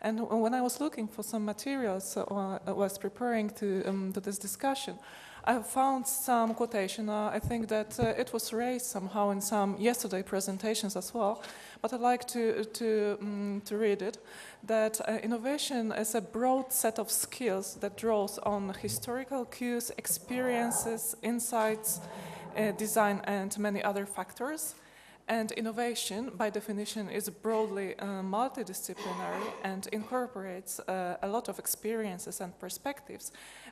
And when I was looking for some materials, I was preparing to this discussion, I found some quotation. I think that it was raised somehow in some yesterday presentations as well, but I'd like to read it, that innovation is a broad set of skills that draws on historical cues, experiences, insights, design, and many other factors. And innovation, by definition, is broadly multidisciplinary and incorporates a lot of experiences and perspectives.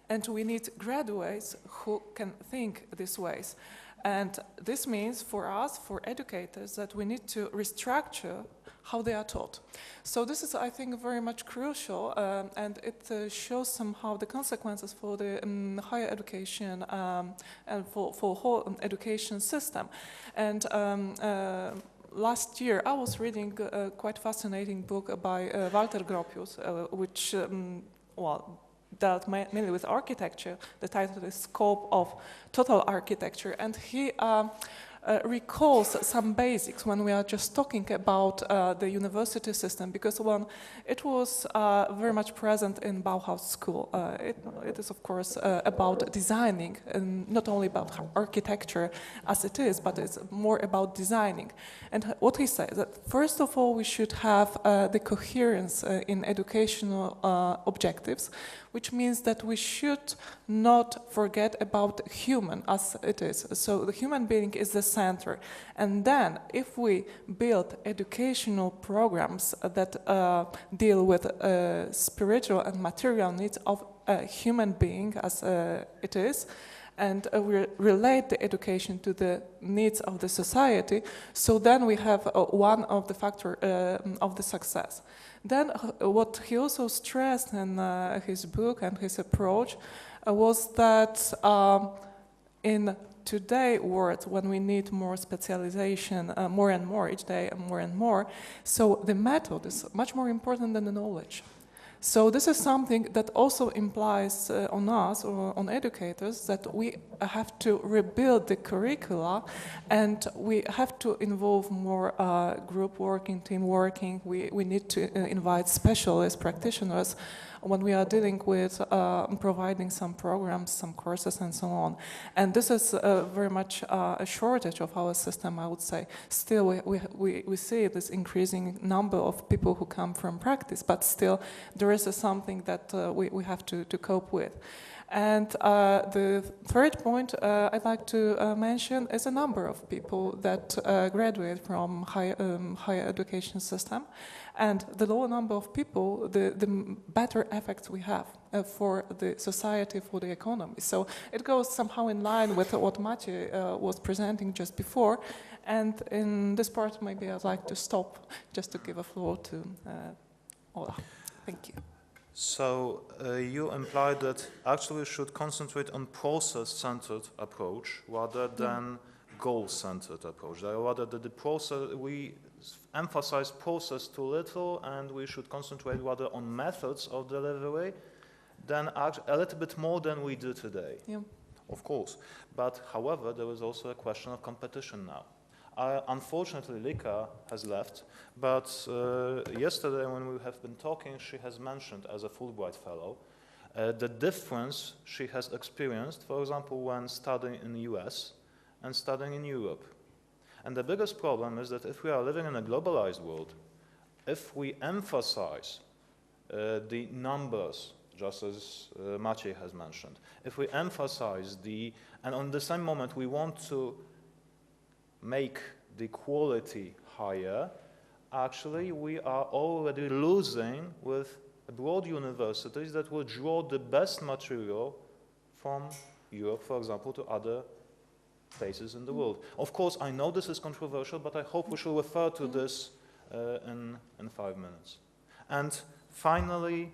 And we need graduates who can think these ways. And this means for us, for educators, that we need to restructure how they are taught. So this is, I think, very much crucial, and it shows somehow the consequences for the higher education and for whole education system. And last year, I was reading a quite fascinating book by Walter Gropius, which, dealt mainly with architecture. The title is Scope of Total Architecture, and he recalls some basics when we are just talking about the university system, because it was very much present in Bauhaus school. It is of course about designing, and not only about architecture as it is, but it's more about designing. And what he says that first of all we should have the coherence in educational objectives, which means that we should not forget about human as it is. So the human being is the center. And then if we build educational programs that deal with spiritual and material needs of a human being as it is, and we relate the education to the needs of the society, so then we have one of the factors of the success. Then what he also stressed in his book and his approach was that in today's world, when we need more specialization, more and more each day, and more, so the method is much more important than the knowledge. So this is something that also implies on us, or on educators, that we have to rebuild the curricula, and we have to involve more group working, team working. We need to invite specialist practitioners when we are dealing with providing some programs, some courses, and so on. And this is very much a shortage of our system, I would say. Still, we see this increasing number of people who come from practice, but still there is something that we have to cope with. And the third point I'd like to mention is a number of people that graduate from higher education system. And the lower number of people, the better effects we have for the society, for the economy. So it goes somehow in line with what Maciej was presenting just before. And in this part, maybe I'd like to stop just to give a floor to Ola. Thank you. So you implied that actually we should concentrate on process-centered approach rather than goal-centered approach. Rather than the process, we emphasize process too little, and we should concentrate rather on methods of delivery than a little bit more than we do today. Yeah. Of course. But however, there is also a question of competition now. Unfortunately, Lika has left, but yesterday when we have been talking, she has mentioned as a Fulbright fellow the difference she has experienced, for example, when studying in the US and studying in Europe. And the biggest problem is that if we are living in a globalized world, if we emphasize the numbers, just as Maciej has mentioned, if we emphasize and on the same moment we want to make the quality higher, actually we are already losing with broad universities that will draw the best material from Europe, for example, to other places in the world. Of course, I know this is controversial, but I hope we shall refer to this in 5 minutes. And finally,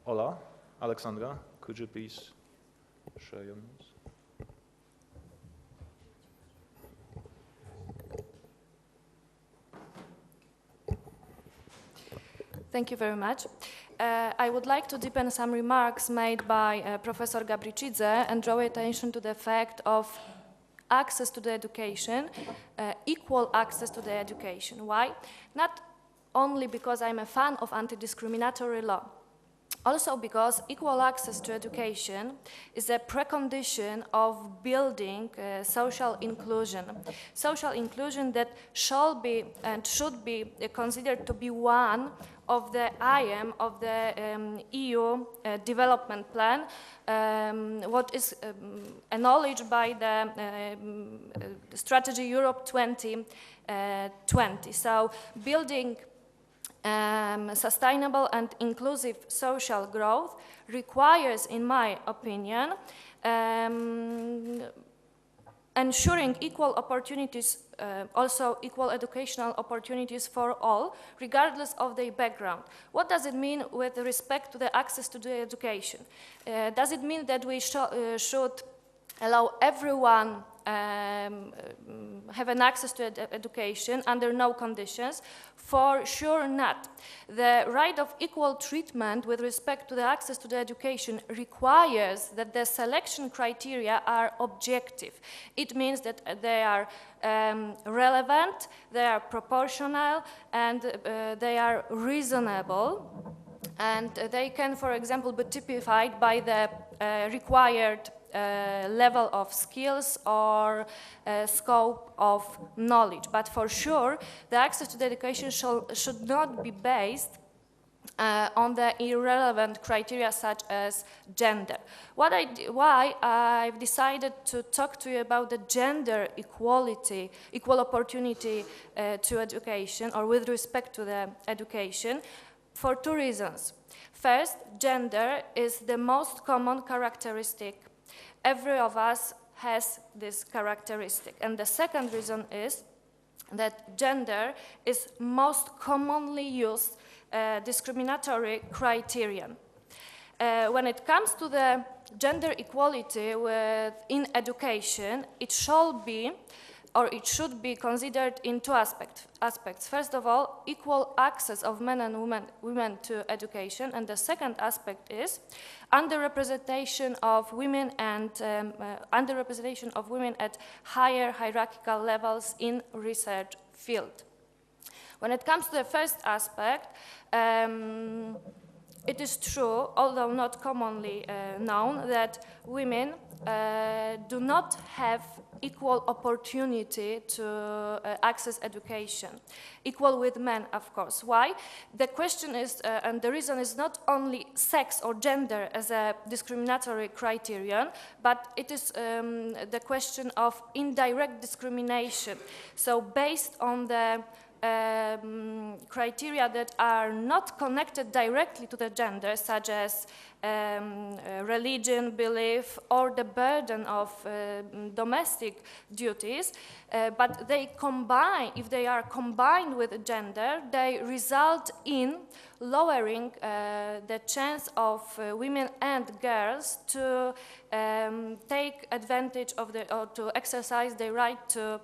Ola, Alexandra, could you please share your notes? Thank you very much. I would like to deepen some remarks made by Professor Gabricidze and draw attention to the fact of access to the education, equal access to the education. Why? Not only because I'm a fan of anti-discriminatory law, also because equal access to education is a precondition of building social inclusion. Social inclusion that shall be and should be considered to be one of the aim of the EU development plan, what is acknowledged by the strategy Europe 2020. So building sustainable and inclusive social growth requires, in my opinion, ensuring equal opportunities, also equal educational opportunities for all, regardless of their background. What does it mean with respect to the access to the education? Does it mean that we should allow everyone have an access to education under no conditions? For sure not. The right of equal treatment with respect to the access to the education requires that the selection criteria are objective. It means that they are relevant, they are proportional, and they are reasonable. And they can, for example, be typified by the required level of skills or scope of knowledge. But for sure, the access to the education should not be based on the irrelevant criteria such as gender. Why I've decided to talk to you about the gender equality, equal opportunity to education, or with respect to the education, for two reasons. First, gender is the most common characteristic. Every of us has this characteristic. And the second reason is that gender is most commonly used discriminatory criterion. When it comes to the gender equality in education, it should be considered in two aspects. First of all, equal access of men and women to education, and the second aspect is underrepresentation of women and underrepresentation of women at higher hierarchical levels in research field. When it comes to the first aspect, it is true, although not commonly known, that women do not have equal opportunity to access education, equal with men, of course. Why? The question is, and the reason is not only sex or gender as a discriminatory criterion, but it is the question of indirect discrimination. So based on the criteria that are not connected directly to the gender, such as religion, belief, or the burden of domestic duties, but they combine, if they are combined with gender, they result in lowering the chance of women and girls to take advantage of or to exercise their right to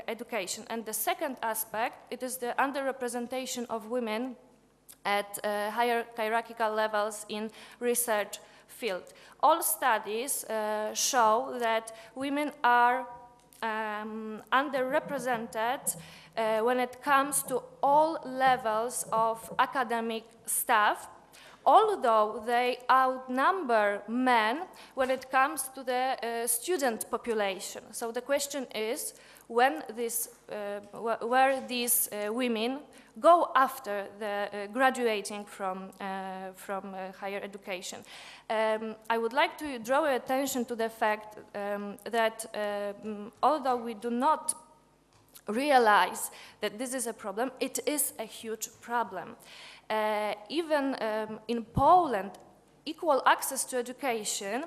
education. And the second aspect, it is the underrepresentation of women at higher hierarchical levels in research field. All studies show that women are underrepresented when it comes to all levels of academic staff, although they outnumber men when it comes to the student population. So the question is, when where these women go after the graduating from higher education. I would like to draw your attention to the fact that although we do not realize that this is a problem, it is a huge problem. Even in Poland, equal access to education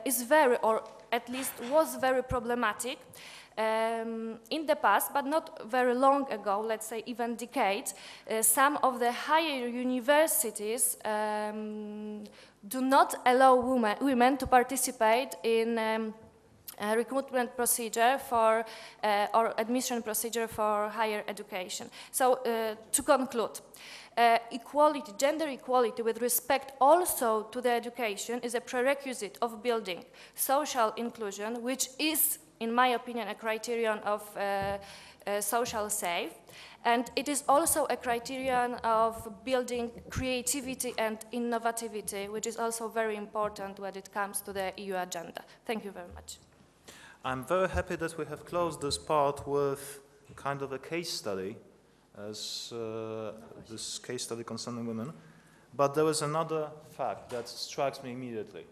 is very, or at least was very problematic. In the past, but not very long ago, let's say even decades, some of the higher universities do not allow women to participate in a recruitment procedure for or admission procedure for higher education. So to conclude, equality, gender equality with respect also to the education is a prerequisite of building social inclusion, which is, in my opinion, a criterion of social safe. And it is also a criterion of building creativity and innovativity, which is also very important when it comes to the EU agenda. Thank you very much. I'm very happy that we have closed this part with kind of a case study, as this case study concerning women. But there is another fact that strikes me immediately.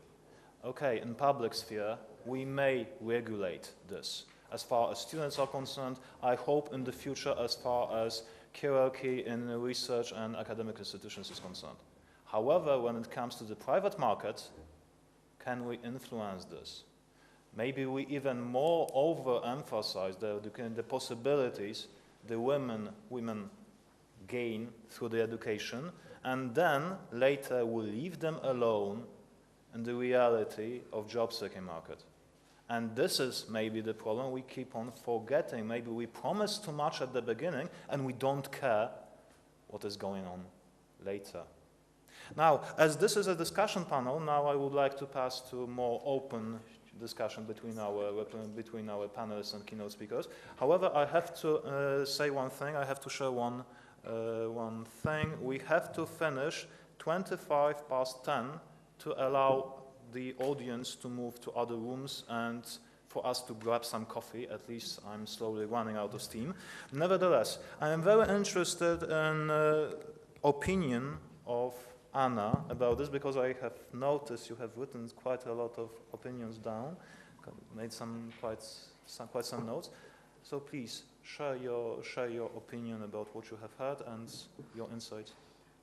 Okay, in public sphere, we may regulate this. As far as students are concerned, I hope in the future as far as hierarchy in research and academic institutions is concerned. However, when it comes to the private market, can we influence this? Maybe we even more overemphasize the possibilities the women gain through the education, and then later we leave them alone in the reality of job-seeking market. And this is maybe the problem. We keep on forgetting. Maybe we promise too much at the beginning and we don't care what is going on later. Now, as this is a discussion panel, now I would like to pass to more open discussion between our panelists and keynote speakers. However, I have to say one thing. I have to share one thing. We have to finish 10 to allow the audience to move to other rooms and for us to grab some coffee. At least I'm slowly running out of steam. Nevertheless, I am very interested in opinion of Anna about this, because I have noticed you have written quite a lot of opinions down, made quite some notes. So please share your opinion about what you have heard and your insights.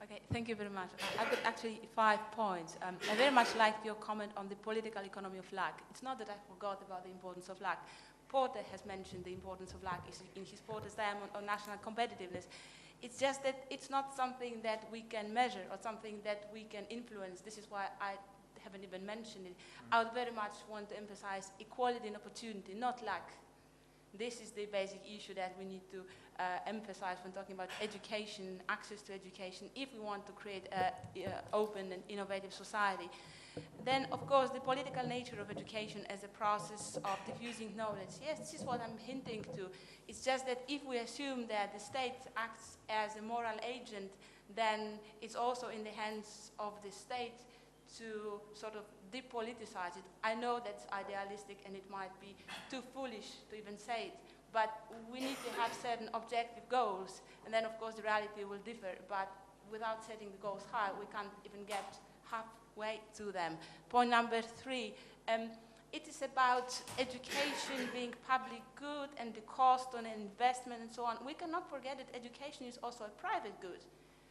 Okay, thank you very much. I've got actually 5 points. I very much liked your comment on the political economy of luck. It's not that I forgot about the importance of luck. Porter has mentioned the importance of luck in his Porter's diamond on national competitiveness. It's just that it's not something that we can measure or something that we can influence. This is why I haven't even mentioned it. I would very much want to emphasize equality and opportunity, not luck. This is the basic issue that we need to emphasize when talking about education, access to education, if we want to create an open and innovative society. Then, of course, the political nature of education as a process of diffusing knowledge. Yes, this is what I'm hinting to. It's just that if we assume that the state acts as a moral agent, then it's also in the hands of the state to sort of depoliticize it. I know that's idealistic and it might be too foolish to even say it, but we need to have certain objective goals, and then of course the reality will differ, but without setting the goals high, we can't even get halfway to them. Point number 3, it is about education being public good and the cost on investment and so on. We cannot forget that education is also a private good.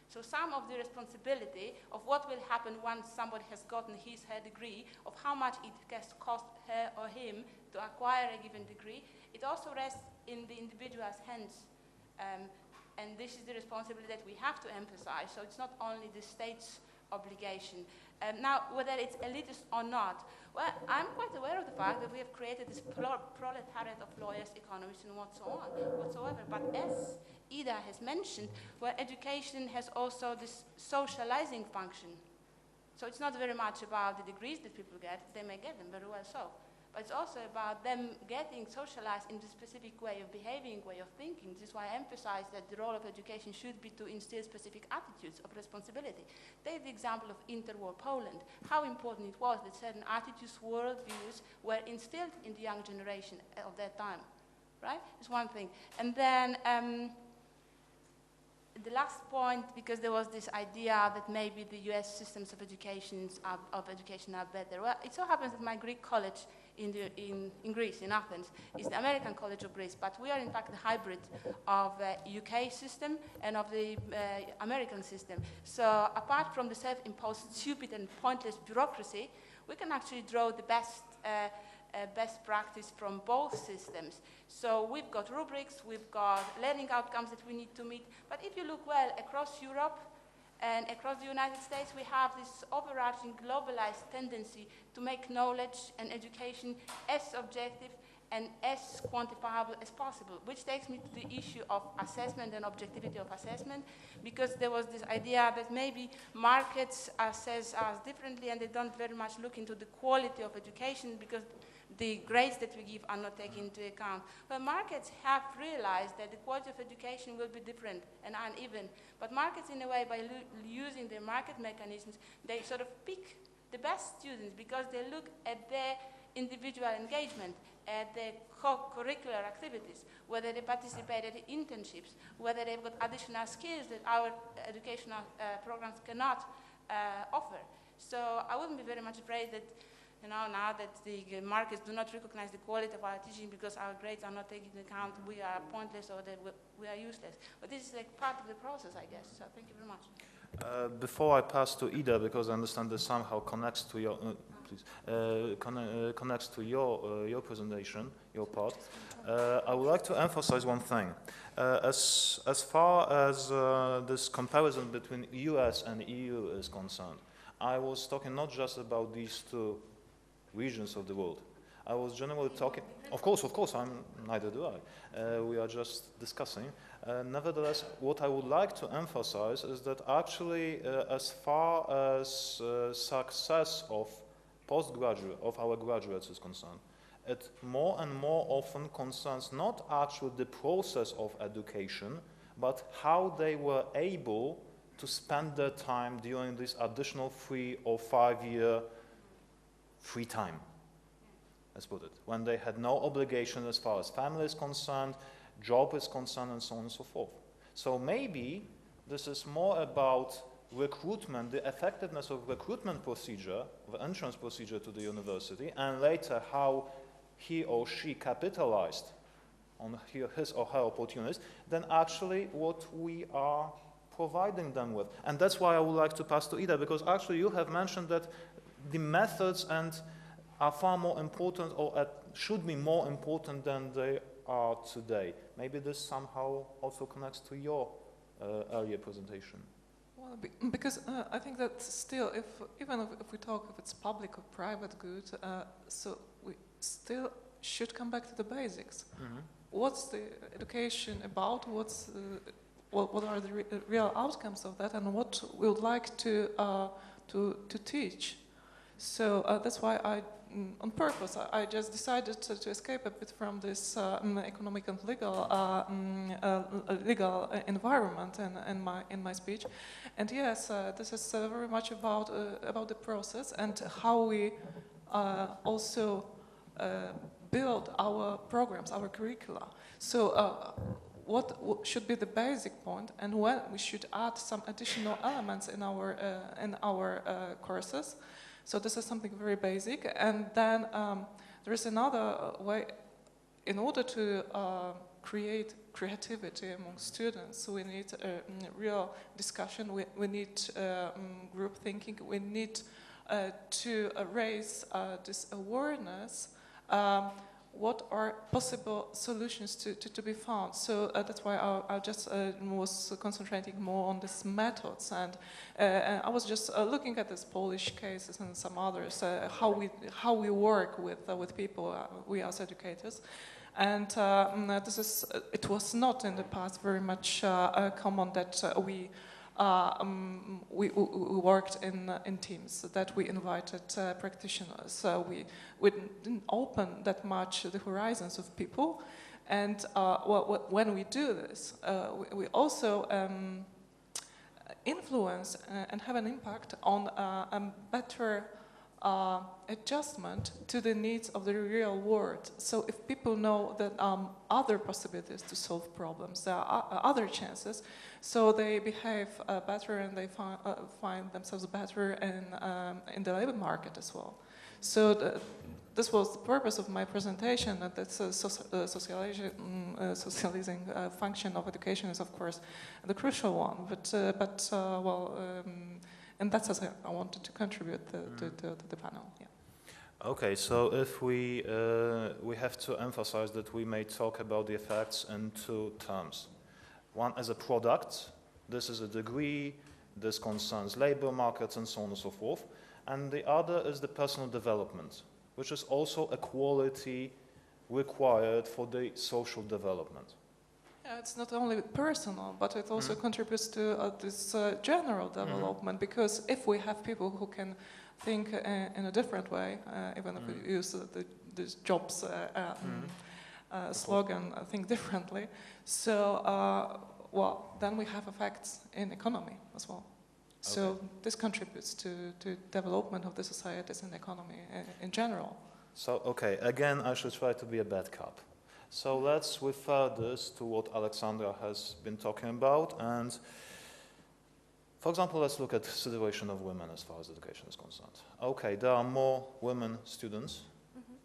So some of the responsibility of what will happen once somebody has gotten his or her degree, of how much it has cost her or him to acquire a given degree, it also rests in the individual's hands. And this is the responsibility that we have to emphasize. So it's not only the state's obligation. Now, whether it's elitist or not, well, I'm quite aware of the fact that we have created this proletariat of lawyers, economists, and whatsoever. But as Ida has mentioned, well, education has also this socializing function. So it's not very much about the degrees that people get. They may get them very well so. But it's also about them getting socialized in the specific way of behaving, way of thinking. This is why I emphasize that the role of education should be to instill specific attitudes of responsibility. Take the example of interwar Poland, how important it was that certain attitudes, worldviews were instilled in the young generation of that time, right? It's one thing. And then the last point, because there was this idea that maybe the US systems of education are better. Well, it so happens that my Greek college in Greece, in Athens, is the American College of Greece, but we are in fact the hybrid of the UK system and of the American system. So apart from the self-imposed stupid and pointless bureaucracy, we can actually draw the best practice from both systems. So we've got rubrics, we've got learning outcomes that we need to meet, but if you look well across Europe and across the United States, we have this overarching globalized tendency to make knowledge and education as objective and as quantifiable as possible, which takes me to the issue of assessment and objectivity of assessment, because there was this idea that maybe markets assess us differently and they don't very much look into the quality of education because the grades that we give are not taken into account. Well, markets have realized that the quality of education will be different and uneven, but markets in a way, by using their market mechanisms, they sort of pick the best students because they look at their individual engagement, at their co-curricular activities, whether they participate at internships, whether they've got additional skills that our educational programs cannot offer. So I wouldn't be very much afraid that, you know, now that the markets do not recognize the quality of our teaching because our grades are not taken into account, we are pointless or that we are useless. But this is like part of the process, I guess. So thank you very much. Before I pass to Ida, because I understand this somehow connects to your connects to your presentation, your part, I would like to emphasize one thing. As far as this comparison between US and EU is concerned, I was talking not just about these two regions of the world. I was generally talking. Of course, neither do I. We are just discussing. Nevertheless, what I would like to emphasize is that actually, as far as success of our graduates is concerned, it more and more often concerns not actually the process of education, but how they were able to spend their time during this additional 3 or 5 year free time, let's put it, when they had no obligation as far as family is concerned, job is concerned, and so on and so forth. So maybe this is more about recruitment, the effectiveness of recruitment procedure, of entrance procedure to the university, and later how he or she capitalized on his or her opportunities, than actually what we are providing them with. And that's why I would like to pass to Ida, because actually you have mentioned that the methods are far more important, or should be more important than they are today. Maybe this somehow also connects to your earlier presentation. Well, because I think that still, even if we talk if it's public or private good, so we still should come back to the basics. Mm-hmm. What's the education about? What are the real outcomes of that, and what we would like to teach? So that's why on purpose, I just decided to escape a bit from this economic and legal environment in my speech. And yes, this is very much about the process and how we also build our programs, our curricula. So what should be the basic point, and when we should add some additional elements in our courses. So this is something very basic, and then there is another way. In order to create creativity among students, we need real discussion, we need group thinking, we need to raise this awareness, what are possible solutions to be found. So that's why I just was concentrating more on these methods, and I was just looking at these Polish cases and some others, how we work with people, we as educators. And it was not in the past very much common that we worked in teams, that we invited practitioners. We didn't open that much the horizons of people. And when we do this, we also influence and have an impact on a better adjustment to the needs of the real world. So if people know that other possibilities to solve problems, there are other chances, so they behave better and they find themselves better in the labor market as well. So this was the purpose of my presentation, that this socializing function of education is, of course, the crucial one. But and that's as I wanted to contribute to the panel. Yeah. Okay, so if we have to emphasize that we may talk about the effects in 2 terms. One as a product, this is a degree, this concerns labor markets and so on and so forth. And the other is the personal development, which is also a quality required for the social development. Yeah, it's not only personal, but it also contributes to this general development, because if we have people who can think in a different way, even if we use this jobs slogan, think differently, so then we have effects in economy as well. So this contributes to development of the societies and economy in general. So, okay, again, I should try to be a bad cop. So let's refer this to what Alexandra has been talking about. And, for example, let's look at the situation of women as far as education is concerned. Okay, there are more women students,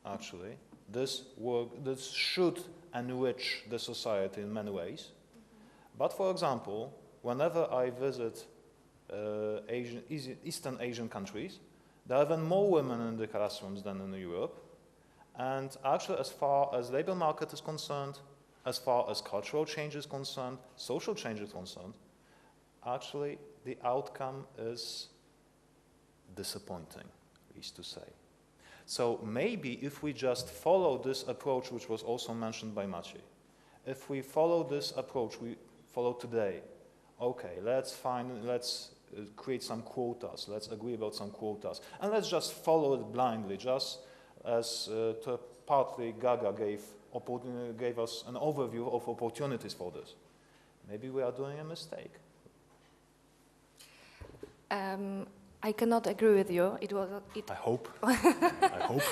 actually. This should enrich the society in many ways. But, for example, whenever I visit Eastern Asian countries, there are even more women in the classrooms than in Europe. And actually, as far as labor market is concerned, as far as cultural change is concerned, social change is concerned, actually the outcome is disappointing, is to say. So maybe if we just follow this approach, which was also mentioned by Maciej, if we follow this approach we follow today, okay, let's create some quotas, let's agree about some quotas, and let's just follow it blindly, just as partly Gaga gave us an overview of opportunities for this. Maybe we are doing a mistake. I cannot agree with you. I hope. I hope.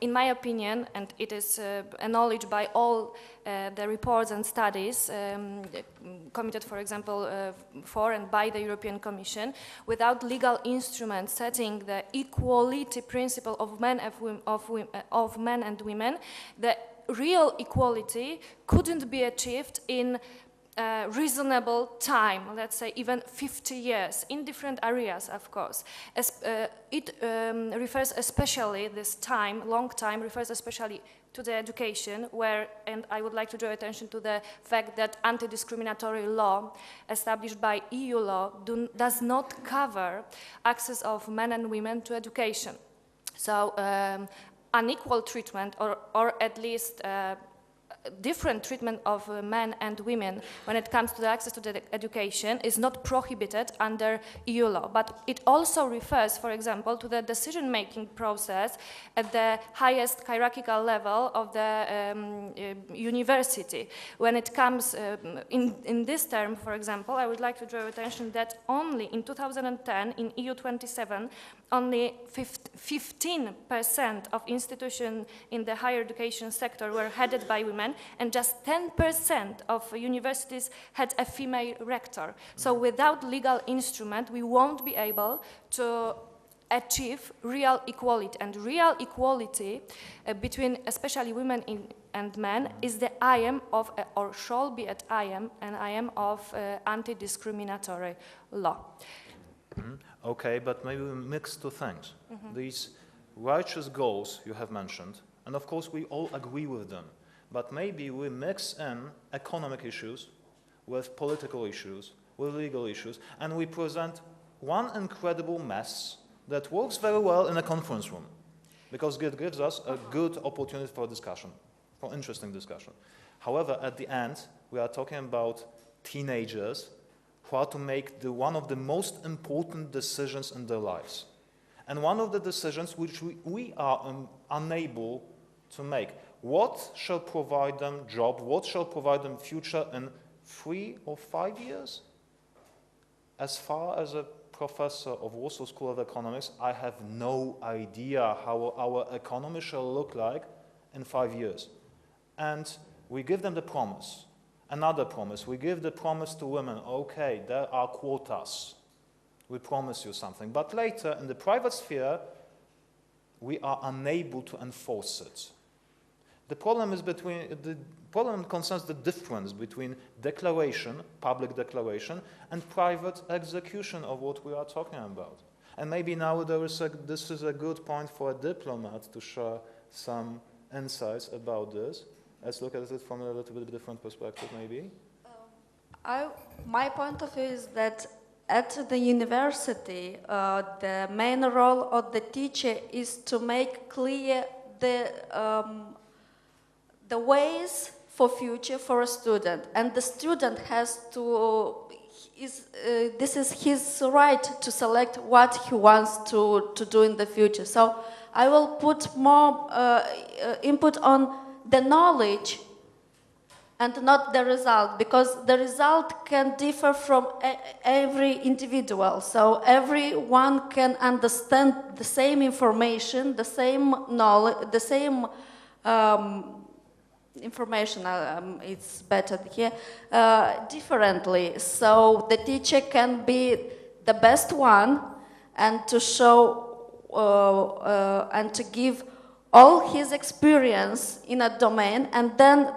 In my opinion, and it is acknowledged by all the reports and studies committed, for example, for and by the European Commission, without legal instruments setting the equality principle of men and women, the real equality couldn't be achieved in reasonable time, let's say even 50 years, in different areas, of course. It refers especially, this time, long time, refers especially to the education, where, and I would like to draw attention to the fact that anti-discriminatory law established by EU law does not cover access of men and women to education. So unequal treatment, or at least different treatment of men and women when it comes to the access to the education is not prohibited under EU law, but it also refers, for example, to the decision-making process at the highest hierarchical level of the university. When it comes, in this term, for example, I would like to draw attention that only in 2010, in EU27, only 15% of institutions in the higher education sector were headed by women, and just 10% of universities had a female rector. So without legal instrument, we won't be able to achieve real equality. And real equality between especially women and men is the aim of, or shall be an aim of anti-discriminatory law. Okay, but maybe we mix two things. These righteous goals you have mentioned, and of course we all agree with them, but maybe we mix in economic issues with political issues, with legal issues, and we present one incredible mess that works very well in a conference room, because it gives us a good opportunity for discussion, for interesting discussion. However, at the end, we are talking about teenagers who are to make one of the most important decisions in their lives. And one of the decisions which we are unable to make. What shall provide them job? What shall provide them future in 3 or 5 years? As far as a professor of Warsaw School of Economics, I have no idea how our economy shall look like in 5 years. And we give them the promise. Another promise. We give the promise to women, okay, there are quotas. We promise you something. But later, in the private sphere, we are unable to enforce it. The problem concerns the difference between declaration, public declaration, and private execution of what we are talking about. And maybe now this is a good point for a diplomat to share some insights about this. Let's look at it from a little bit different perspective, maybe. My point of view is that at the university, the main role of the teacher is to make clear the ways for future for a student, and the student has to, this is his right to select what he wants to do in the future. So I will put more input on the knowledge and not the result, because the result can differ from every individual. So everyone can understand the same information, the same knowledge, the same information, it's better here, differently. So the teacher can be the best one and to show and to give all his experience in a domain, and then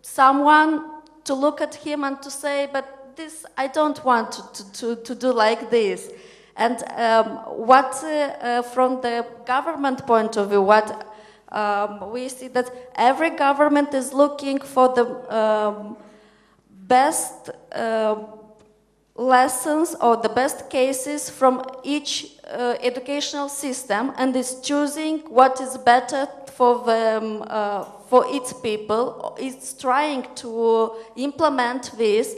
someone to look at him and to say, but this, I don't want to do like this. And from the government point of view, what we see that every government is looking for the best lessons or the best cases from each educational system and is choosing what is better for them, for its people. It's trying to implement this,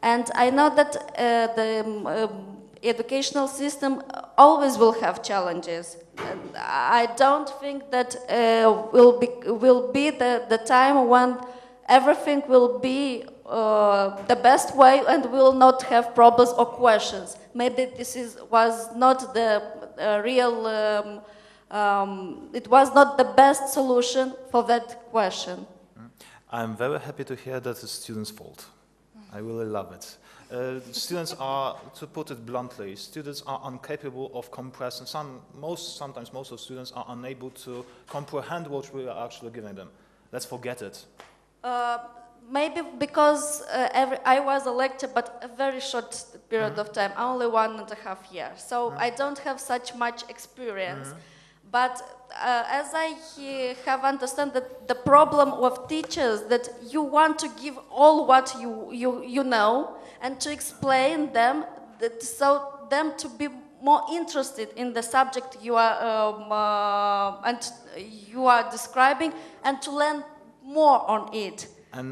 and I know that the educational system always will have challenges. And I don't think that will be the time when everything will be the best way and we will not have problems or questions. Maybe this was not the real, it was not the best solution for that question. I'm very happy to hear that it's students' fault. I really love it. Students are, to put it bluntly, students are incapable of compressing. Sometimes most of students are unable to comprehend what we are actually giving them. Let's forget it. Maybe because I was a lecturer, but a very short period of time, only 1.5 years. So I don't have such much experience. But as I have understood that the problem of teachers, that you want to give all what you know and to explain them, so them to be more interested in the subject you are describing and to learn more on it. And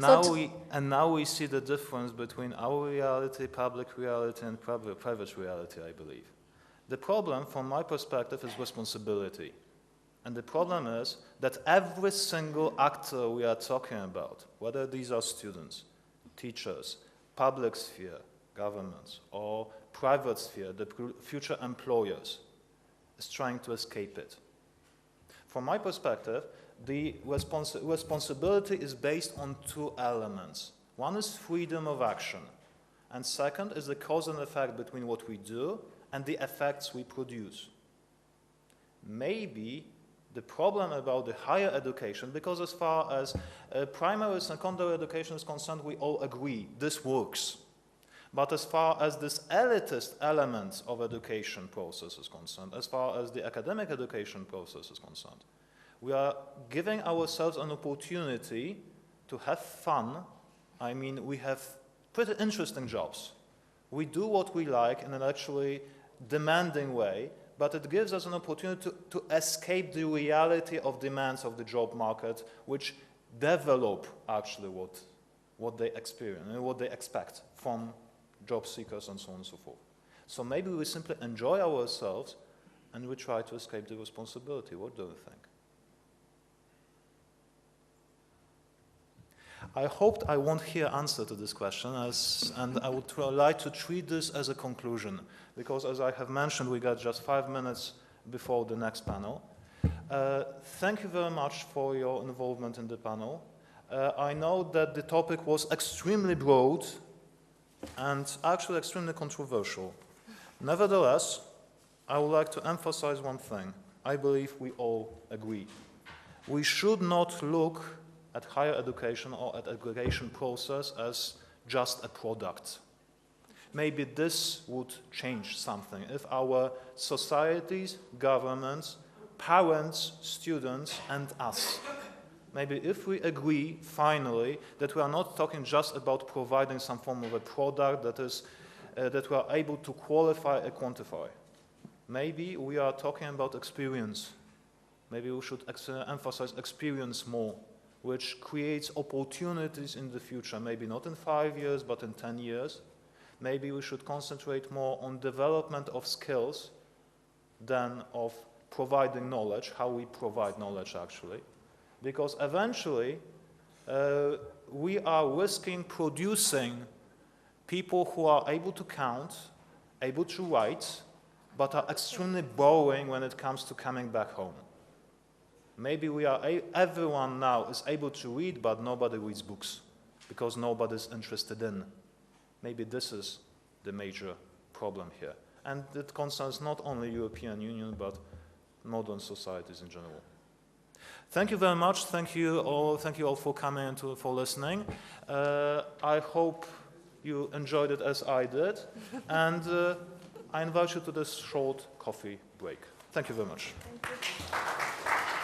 now we see the difference between our reality, public reality, and private reality, I believe. The problem, from my perspective, is responsibility. And the problem is that every single actor we are talking about, whether these are students, teachers, public sphere, governments, or private sphere, the future employers, is trying to escape it. From my perspective, the responsibility is based on two elements. One is freedom of action, and second is the cause and effect between what we do and the effects we produce. Maybe the problem about the higher education, because as far as primary and secondary education is concerned, we all agree this works. But as far as this elitist element of education process is concerned, as far as the academic education process is concerned, we are giving ourselves an opportunity to have fun. I mean, we have pretty interesting jobs. We do what we like in an actually demanding way, but it gives us an opportunity to escape the reality of demands of the job market, which develop actually what they experience and what they expect from job seekers and so on and so forth. So maybe we simply enjoy ourselves and we try to escape the responsibility. What do you think? I hoped I won't hear answer to this question, and I would like to treat this as a conclusion, because as I have mentioned, we got just 5 minutes before the next panel. Thank you very much for your involvement in the panel. I know that the topic was extremely broad and actually extremely controversial. Nevertheless, I would like to emphasize one thing. I believe we all agree. We should not look at higher education or at education process as just a product. Maybe this would change something if our societies, governments, parents, students, and us, maybe if we agree finally that we are not talking just about providing some form of a product that we are able to qualify and quantify. Maybe we are talking about experience. Maybe we should emphasize experience more, which creates opportunities in the future, maybe not in 5 years, but in 10 years. Maybe we should concentrate more on development of skills than of providing knowledge, how we provide knowledge actually. Because eventually, we are risking producing people who are able to count, able to write, but are extremely boring when it comes to coming back home. Maybe everyone now is able to read, but nobody reads books because nobody's interested in. Maybe this is the major problem here. And it concerns not only European Union, but modern societies in general. Thank you very much. Thank you all for coming and for listening. I hope you enjoyed it as I did. And I invite you to this short coffee break. Thank you very much. Thank you.